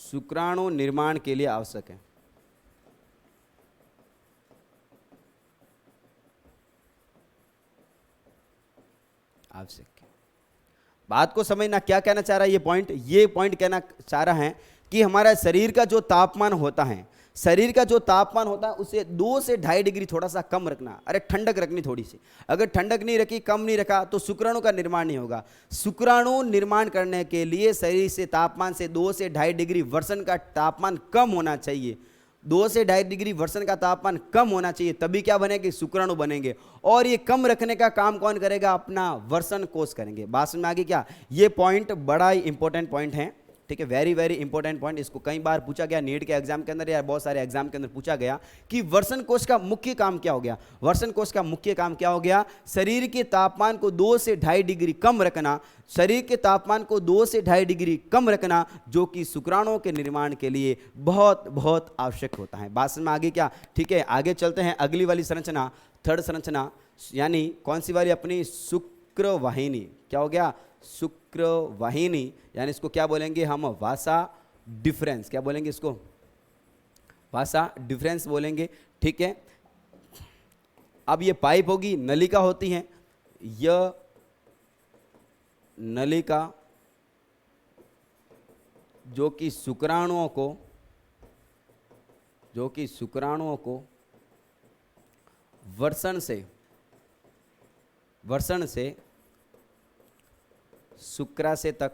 शुक्राणु निर्माण के लिए आवश्यक है। बात को समझना, क्या कहना चाह रहा है ये पॉइंट कहना चाह रहा है कि हमारा शरीर का जो तापमान होता है, उसे 2 से 2.5 डिग्री थोड़ा सा कम रखना। अरे ठंडक रखनी थोड़ी सी। अगर ठंडक नहीं रखी, कम नहीं रखा, तो शुक्राणु का निर्माण नहीं होगा। शुक्राणु निर्माण करने के लिए शरीर से तापमान से 2 से 2.5 डिग्री वर्षण का तापमान कम होना चाहिए। 2 से 2.5 डिग्री वर्षण का तापमान कम होना चाहिए, तभी क्या बनेंगे? शुक्राणु बनेंगे। और ये कम रखने का काम कौन करेगा? अपना वर्षण कोष करेंगे। बात में आगे क्या? ये पॉइंट बड़ा ही इंपॉर्टेंट पॉइंट है, ठीक है? Very very important point. इसको कई बार पूछा गया नीट के एग्जाम के अंदर, या बहुत सारे एग्जाम के अंदर पूछा गया कि वर्षण कोष का मुख्य काम क्या हो गया? वर्षण कोष का मुख्य काम क्या हो गया? शरीर के तापमान को 2 से 2.5 डिग्री कम रखना, शरीर के तापमान को 2 से 2.5 डिग्री कम रखना, जो कि शुक्राणुओं के निर्माण के लिए बहुत बहुत आवश्यक होता है। बात में आगे क्या? ठीक है, आगे चलते हैं। अगली वाली संरचना, थर्ड संरचना, यानी कौन सी वाली? अपनी शुक्रवाहिनी। क्या हो गया? शुक्रवाहिनी, यानी इसको क्या बोलेंगे हम? वासा डिफरेंस। क्या बोलेंगे इसको? वासा डिफरेंस बोलेंगे, ठीक है? अब ये पाइप होगी, नलिका होती है, यह नलिका जो कि शुक्राणुओं को वर्षण से शुक्राशय तक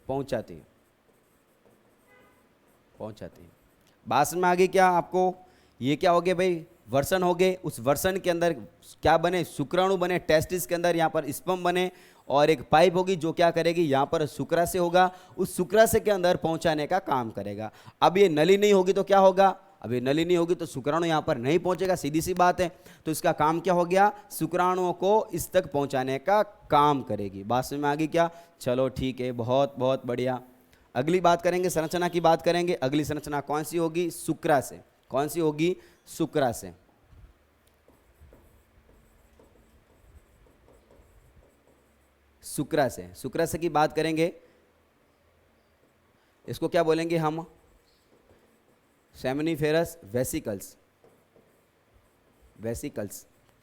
पहुंचाती है। बात में आगे क्या? आपको ये क्या हो गया भाई? वर्षण हो गए। उस वर्षण के अंदर क्या बने? शुक्राणु बने, टेस्टिस के अंदर यहाँ पर स्पर्म बने, और एक पाइप होगी जो क्या करेगी? यहाँ पर शुक्राशय होगा, उस शुक्राशय के अंदर पहुंचाने का काम करेगा। अब ये नली नहीं होगी तो क्या होगा? अब ये नली नहीं होगी तो शुक्राणु यहाँ पर नहीं पहुंचेगा, सीधी सी बात है। तो इसका काम क्या हो गया? शुक्राणुओं को इस तक पहुंचाने का काम करेगी। बात में आगे क्या? चलो ठीक है, बहुत बहुत बढ़िया। अगली बात करेंगे, संरचना की बात करेंगे। अगली संरचना कौन सी होगी? शुक्राशय। कौन सी होगी? शुक्राशय। शुक्राशय की बात करेंगे, इसको क्या बोलेंगे हम? सेमिनिफेरस वेसिकल्स,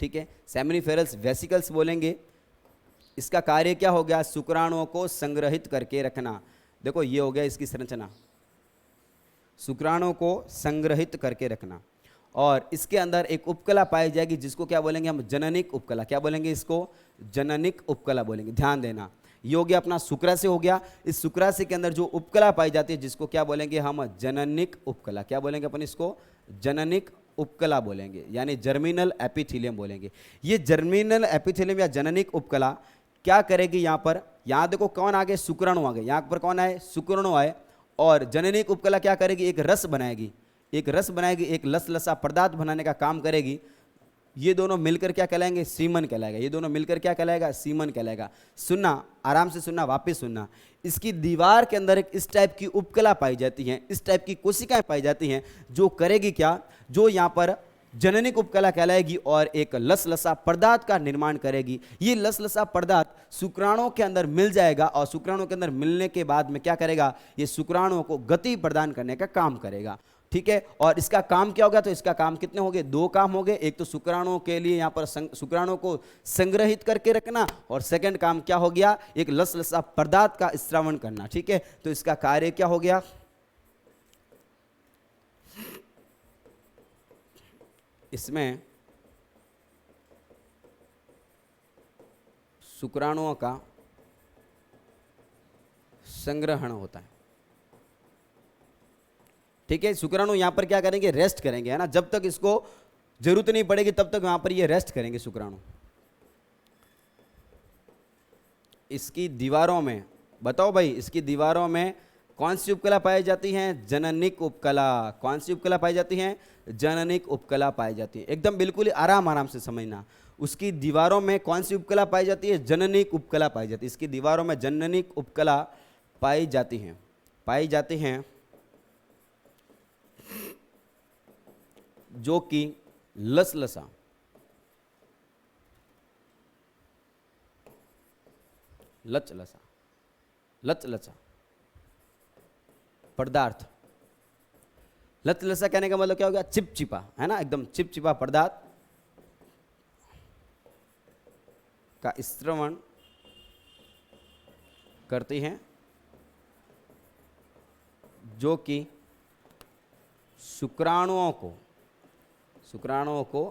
ठीक है? सेमिनिफेरस वेसिकल्स बोलेंगे। इसका कार्य क्या हो गया? शुक्राणुओं को संग्रहित करके रखना। देखो ये हो गया इसकी संरचना, शुक्राणुओं को संग्रहित करके रखना। और इसके अंदर एक उपकला पाई जाएगी जिसको क्या बोलेंगे हम, जननिक उपकला। क्या बोलेंगे इसको, जननिक उपकला बोलेंगे। ध्यान देना, ये हो गया अपना शुक्राशय हो गया। इस शुक्राशय के अंदर जो उपकला पाई जाती है जिसको क्या बोलेंगे हम, जननिक उपकला। क्या बोलेंगे अपन इसको, जननिक उपकला बोलेंगे, यानी जर्मिनल एपिथेलियम बोलेंगे। ये जर्मिनल एपिथेलियम या जननिक उपकला क्या करेगी यहाँ पर, यहाँ देखो कौन आ गए, शुक्राणु आ गए, यहाँ पर कौन आए, शुक्राणु आए। और जननिक उपकला क्या करेगी, एक रस बनाएगी, एक रस बनाएगी, एक लसलसा पदार्थ बनाने का काम करेगी। ये दोनों मिलकर क्या कहलाएंगे, सीमन कहलाएगा। ये दोनों मिलकर क्या कहलाएगा, सीमन कहलाएगा। सुनना, आराम से सुनना, वापस सुनना। इसकी दीवार के अंदर एक इस टाइप की उपकला पाई जाती हैं, इस टाइप की कोशिकाएं पाई जाती हैं जो करेगी क्या, जो यहाँ पर जननिक उपकला कहलाएगी और एक लसलसा पदार्थ का निर्माण करेगी। ये लसलसा पदार्थ शुक्राणुओं के अंदर मिल जाएगा और शुक्राणुओं के अंदर मिलने के बाद में क्या करेगा, ये शुक्राणुओं को गति प्रदान करने का काम करेगा। ठीक है, और इसका काम क्या होगा, तो इसका काम कितने हो गए, दो काम हो गए। एक तो शुक्राणुओं के लिए यहाँ पर शुक्राणुओं को संग्रहित करके रखना, और सेकंड काम क्या हो गया, एक लसलसा पदार्थ का स्रावण करना। ठीक है, तो इसका कार्य क्या हो गया, इसमें शुक्राणुओं का संग्रहण होता है। ठीक है, शुक्राणु यहां पर क्या करेंगे, रेस्ट करेंगे, है ना। जब तक इसको जरूरत नहीं पड़ेगी तब तक वहां पर ये रेस्ट करेंगे शुक्राणु। इसकी दीवारों में बताओ भाई, इसकी दीवारों में कौन सी उपकला पाई जाती हैं, जननिक उपकला। कौन सी उपकला पाई जाती हैं, जननिक उपकला पाई जाती है। एकदम बिल्कुल आराम आराम से समझना। उसकी दीवारों में कौन सी उपकला पाई जाती है, जननिक उपकला पाई जाती है। इसकी दीवारों में जननिक उपकला पाई जाती हैं, पाई जाती हैं, जो कि लसलसा लचलसा लचलसा पदार्थ। लचलसा कहने का मतलब क्या हो गया, चिपचिपा, है ना, एकदम चिपचिपा पदार्थ का स्रवण करती हैं, जो कि शुक्राणुओं को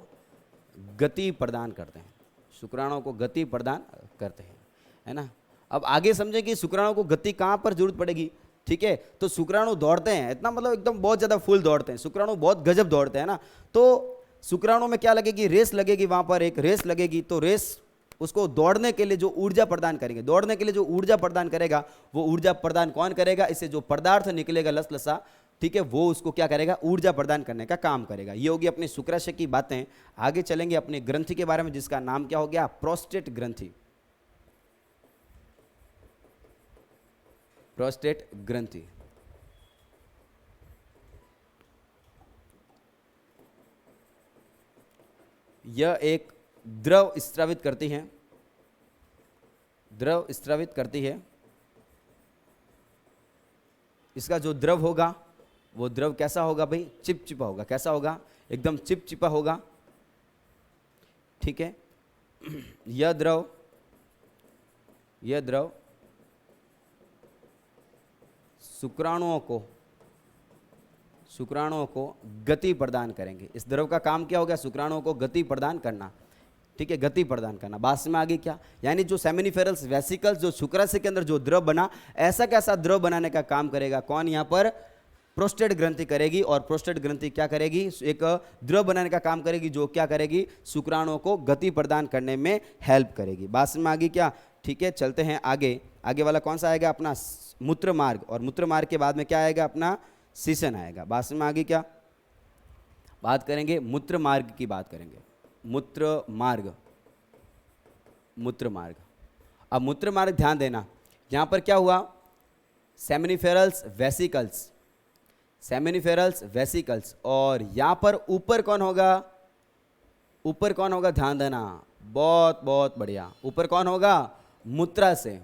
गति प्रदान करते हैं, शुक्राणुओं को गति प्रदान करते हैं, है ना। अब आगे समझें कि शुक्राणुओं को गति कहाँ पर जरूरत पड़ेगी। ठीक है, तो शुक्राणु दौड़ते हैं, इतना मतलब एकदम बहुत ज़्यादा फुल दौड़ते हैं, शुक्राणु बहुत गजब दौड़ते हैं ना। तो शुक्राणु में क्या लगेगी, रेस लगेगी, वहाँ पर एक रेस लगेगी। तो रेस उसको दौड़ने के लिए जो ऊर्जा प्रदान करेंगे, दौड़ने के लिए जो ऊर्जा प्रदान करेगा, वो ऊर्जा प्रदान कौन करेगा, इससे जो पदार्थ निकलेगा लसलसा, ठीक है, वो उसको क्या करेगा, ऊर्जा प्रदान करने का काम करेगा। ये होगी अपनी शुक्राशय की बातें। आगे चलेंगे अपनी ग्रंथि के बारे में, जिसका नाम क्या हो गया, प्रोस्टेट ग्रंथि। प्रोस्टेट ग्रंथि यह एक द्रव स्रावित करती है, द्रव स्रावित करती है। इसका जो द्रव होगा वो द्रव कैसा होगा भाई, चिपचिपा होगा। कैसा होगा, एकदम चिपचिपा होगा। ठीक है, यह द्रव शुक्राणुओं को गति प्रदान करेंगे। इस द्रव का काम क्या हो गया, शुक्राणुओं को गति प्रदान करना। ठीक है, गति प्रदान करना। बात में आगे क्या, यानी जो सेमिनिफेरल्स वेसिकल्स, जो शुक्राशय के अंदर जो द्रव बना, ऐसा कैसा द्रव बनाने का काम करेगा कौन, यहाँ पर प्रोस्टेट ग्रंथि करेगी। और प्रोस्टेट ग्रंथि क्या करेगी, एक द्रव बनाने का काम करेगी, जो क्या करेगी, शुक्राणुओं को गति प्रदान करने में हेल्प करेगी। बात में आगे क्या। ठीक है, चलते हैं आगे। आगे वाला कौन सा आएगा, अपना मूत्र मार्ग, और मूत्र मार्ग के बाद में क्या आएगा, अपना सीसन आएगा। बात में आगे क्या बात करेंगे, मूत्र मार्ग की बात करेंगे। मूत्र मार्ग, मूत्र मार्ग। अब मूत्र मार्ग ध्यान देना, यहाँ पर क्या हुआ, सेमिनिफेरल्स वेसिकल्स, सेमिनिफेरल्स वेसिकल्स, और यहाँ पर ऊपर कौन होगा, ऊपर कौन होगा, ध्यान देना, बहुत बहुत बढ़िया। ऊपर कौन होगा, मूत्राशय।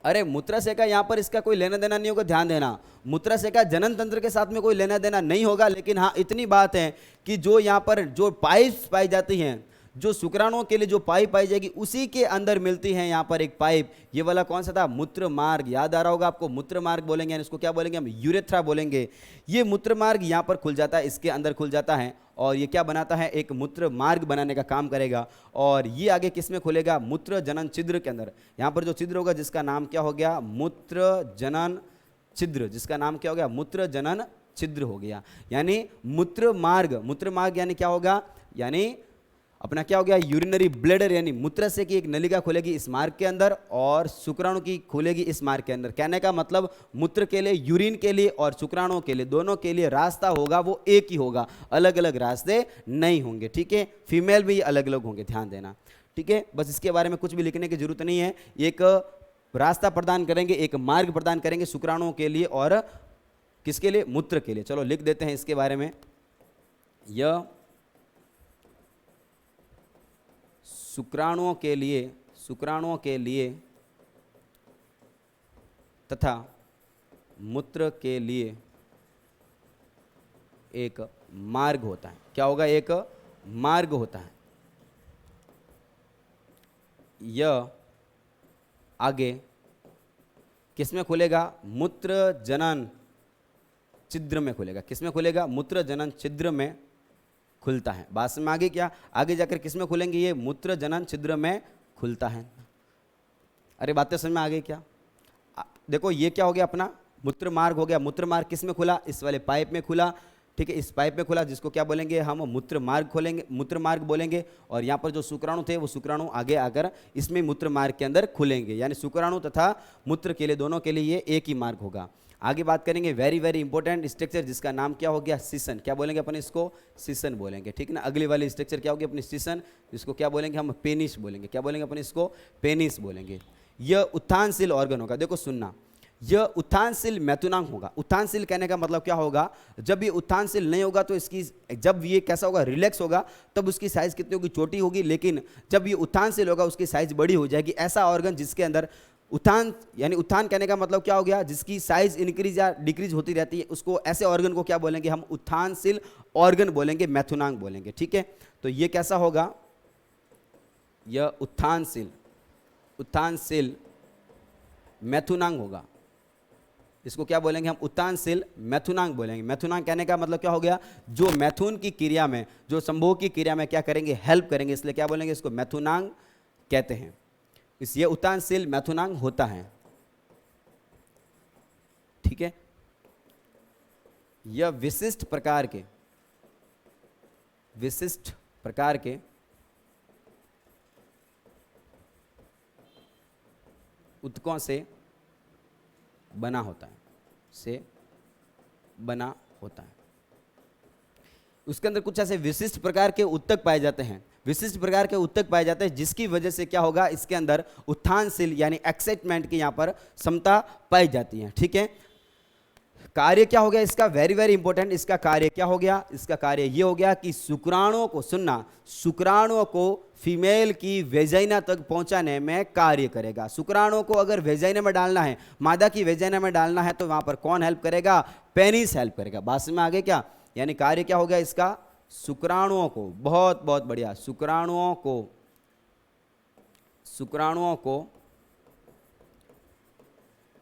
अरे मूत्राशय का यहाँ पर इसका कोई लेना देना नहीं होगा, ध्यान देना। मूत्राशय का जनन तंत्र के साथ में कोई लेना देना नहीं होगा, लेकिन हाँ इतनी बात है कि जो यहाँ पर जो पाइप्स पाई जाती हैं, जो शुक्राणुओं के लिए जो पाइप पाई जाएगी उसी के अंदर मिलती है यहाँ पर एक पाइप। ये वाला कौन सा था? मूत्र मार्ग। याद आ रहा होगा आपको, मूत्र मार्ग बोलेंगे, यानी इसको क्या बोलेंगे हम? यूरेथ्रा बोलेंगे। ये मूत्र मार्ग यहाँ पर खुल जाता है, इसके अंदर खुल जाता है, और ये क्या बनाता है? एक मूत्र मार्ग बनाने का काम करेगा। और ये आगे किस में खुलेगा? मूत्र जनन छिद्र के अंदर। यहाँ पर जो छिद्र होगा जिसका नाम क्या हो गया? मूत्र जनन छिद्र, जिसका नाम क्या हो गया? मूत्र जनन छिद्र हो गया। यानी मूत्र मार्ग यानी क्या होगा? यानी अपना क्या हो गया? यूरिनरी ब्लैडर, यानी मूत्र से की एक नलिका खुलेगी इस मार्ग के अंदर और शुक्राणु की खुलेगी इस मार्ग के अंदर। कहने का मतलब मूत्र के लिए, यूरिन के लिए और शुक्राणुओं के लिए, दोनों के लिए रास्ता होगा वो एक ही होगा, अलग अलग रास्ते नहीं होंगे। ठीक है, फीमेल भी अलग अलग होंगे, ध्यान देना। ठीक है, बस इसके बारे में कुछ भी लिखने की जरूरत नहीं है। एक रास्ता प्रदान करेंगे, एक मार्ग प्रदान करेंगे शुक्राणुओं के लिए और किसके लिए? मूत्र के लिए। चलो लिख देते हैं इसके बारे में। यह शुक्राणुओं के लिए तथा मूत्र के लिए एक मार्ग होता है। क्या होगा? एक मार्ग होता है। यह आगे किस में खुलेगा? मूत्र जनन छिद्र में खुलेगा। किस में खुलेगा? मूत्र जनन छिद्र में खुलता है। बात में आगे क्या? आगे जाकर किस में खुलेंगे? ये मूत्र जनन छिद्र में खुलता है। अरे बातें समझ में आ गई क्या? देखो ये क्या हो गया? अपना मूत्र मार्ग हो गया। मूत्र मार्ग किस में खुला? इस वाले पाइप में खुला। ठीक है, इस पाइप में खुला, जिसको क्या बोलेंगे हम? मूत्र मार्ग खोलेंगे, मूत्र मार्ग बोलेंगे। और यहाँ पर जो शुक्राणु थे वो शुक्राणु आगे आकर इसमें मूत्र मार्ग के अंदर खुलेंगे। यानी शुक्राणु तथा मूत्र के लिए, दोनों के लिए ये एक ही मार्ग होगा। आगे बात करेंगे वेरी वेरी इंपॉर्टेंट स्ट्रक्चर, जिसका नाम क्या हो गया? सीसन। क्या बोलेंगे अपन इसको? सीसन बोलेंगे। ठीक है ना। अगली वाली स्ट्रक्चर क्या होगी अपनी? सीसन, जिसको क्या बोलेंगे हम? पेनिस बोलेंगे। क्या बोलेंगे अपन इसको? पेनिस बोलेंगे। यह उत्थानशील ऑर्गन होगा। देखो सुनना, यह उत्थानशील मैथुनांग होगा। उत्थानशील कहने का मतलब क्या होगा? जब ये उत्थानशील नहीं होगा तो इसकी, जब ये कैसा होगा? रिलैक्स होगा, तब उसकी साइज कितनी होगी? छोटी होगी। लेकिन जब ये उत्थानशील होगा उसकी साइज बड़ी हो जाएगी। ऐसा ऑर्गन जिसके अंदर उत्थान, यानी उत्थान कहने का मतलब क्या हो गया? जिसकी साइज इंक्रीज या डिक्रीज होती रहती है, उसको, ऐसे ऑर्गन को क्या बोलेंगे हम? उत्थानशील ऑर्गन बोलेंगे, मैथुनांग बोलेंगे। ठीक है, तो ये कैसा होगा? यह उत्थानशील मैथुनांग होगा। इसको क्या बोलेंगे हम? उत्थानशील मैथुनांग बोलेंगे। मैथुनांग कहने का मतलब क्या हो गया? जो मैथुन की क्रिया में, जो संभोग की क्रिया में क्या करेंगे? हेल्प करेंगे, इसलिए क्या बोलेंगे? इसको मैथुनांग कहते हैं। इसलिए उत्थानशील मैथुनांग होता है। ठीक है, यह विशिष्ट प्रकार के ऊतकों से बना होता है। उसके अंदर कुछ ऐसे विशिष्ट प्रकार के ऊतक पाए जाते हैं, जिसकी वजह से क्या होगा? इसके अंदर उत्थानशील यानी एक्साइटमेंट की यहां पर क्षमता पाई जाती है। ठीक है, कार्य क्या हो गया इसका? Very very important. इसका कार्य क्या हो गया? इसका कार्य ये हो गया कि शुक्राणुओं को, सुनना, शुक्राणुओं को फीमेल की वेजाइना तक पहुंचाने में कार्य करेगा। शुक्राणुओं को अगर वेजाइना में डालना है, मादा की वेजाइना में डालना है, तो वहां पर कौन हेल्प करेगा? पेनिस हेल्प करेगा। बात में आगे क्या? यानी कार्य क्या हो गया इसका? शुक्राणुओं को, बहुत बहुत बढ़िया, शुक्राणुओं को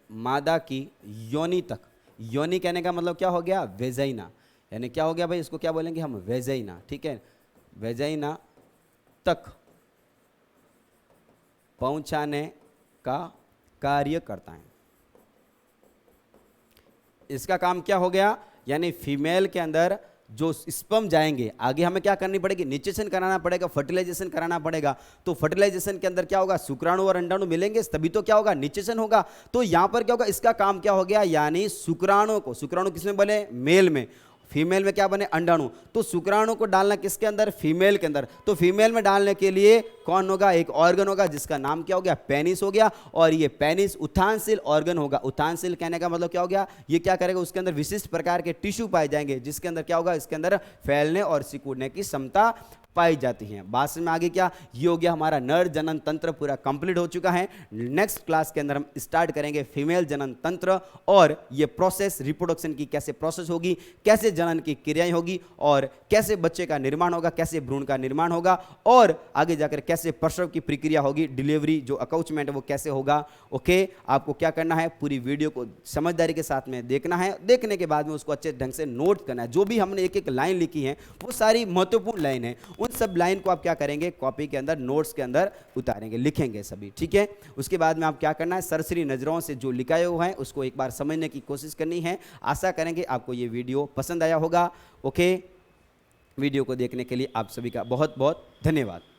मादा की योनि तक, योनि कहने का मतलब क्या हो गया? वेजाइना। यानी क्या हो गया भाई? इसको क्या बोलेंगे हम? वेजाइना। ठीक है, वेजाइना तक पहुंचाने का कार्य करता है। इसका काम क्या हो गया? यानी फीमेल के अंदर जो स्पर्म जाएंगे, आगे हमें क्या करनी पड़ेगी? निषेचन कराना पड़ेगा, फर्टिलाइजेशन कराना पड़ेगा। तो फर्टिलाइजेशन के अंदर क्या होगा? शुक्राणु और अंडाणु मिलेंगे, तभी तो क्या होगा? निषेचन होगा। तो यहां पर क्या होगा? इसका काम क्या हो गया? यानी शुक्राणु को, शुक्राणु किसमें बने? मेल में। फीमेल में क्या बने? अंडाणु। तो शुक्राणु को डालना किसके अंदर? फीमेल के अंदर। तो फीमेल में डालने के लिए कौन होगा? एक ऑर्गन होगा, जिसका नाम क्या हो गया? पेनिस हो गया। और ये पेनिस उत्थानशील ऑर्गन होगा। उत्थानशील कहने का मतलब क्या हो गया? ये क्या करेगा? उसके अंदर विशिष्ट प्रकार के टिश्यू पाए जाएंगे, जिसके अंदर क्या होगा? इसके अंदर फैलने और सिकुड़ने की क्षमता पाई जाती हैं। बात समझ में आगे क्या? ये हो गया हमारा नर जनन तंत्र पूरा कंप्लीट हो चुका है। नेक्स्ट क्लास के अंदर हम स्टार्ट करेंगे फीमेल जनन तंत्र और ये प्रोसेस रिप्रोडक्शन की कैसे प्रोसेस होगी, कैसे जनन की क्रियाएं होगी और कैसे बच्चे का निर्माण होगा, कैसे भ्रूण का निर्माण होगा और आगे जाकर कैसे प्रसव की प्रक्रिया होगी, डिलीवरी जो अकाउचमेंट है वो कैसे होगा। ओके, आपको क्या करना है, पूरी वीडियो को समझदारी के साथ में देखना है। देखने के बाद में उसको अच्छे ढंग से नोट करना है। जो भी हमने एक एक लाइन लिखी है वो सारी महत्वपूर्ण लाइन है। उन सब लाइन को आप क्या करेंगे, कॉपी के अंदर नोट्स के अंदर उतारेंगे, लिखेंगे सभी, ठीक है। उसके बाद में आप क्या करना है, सरसरी नजरों से जो लिखाया हुआ है उसको एक बार समझने की कोशिश करनी है। आशा करेंगे आपको ये वीडियो पसंद आया होगा। ओके, वीडियो को देखने के लिए आप सभी का बहुत बहुत धन्यवाद।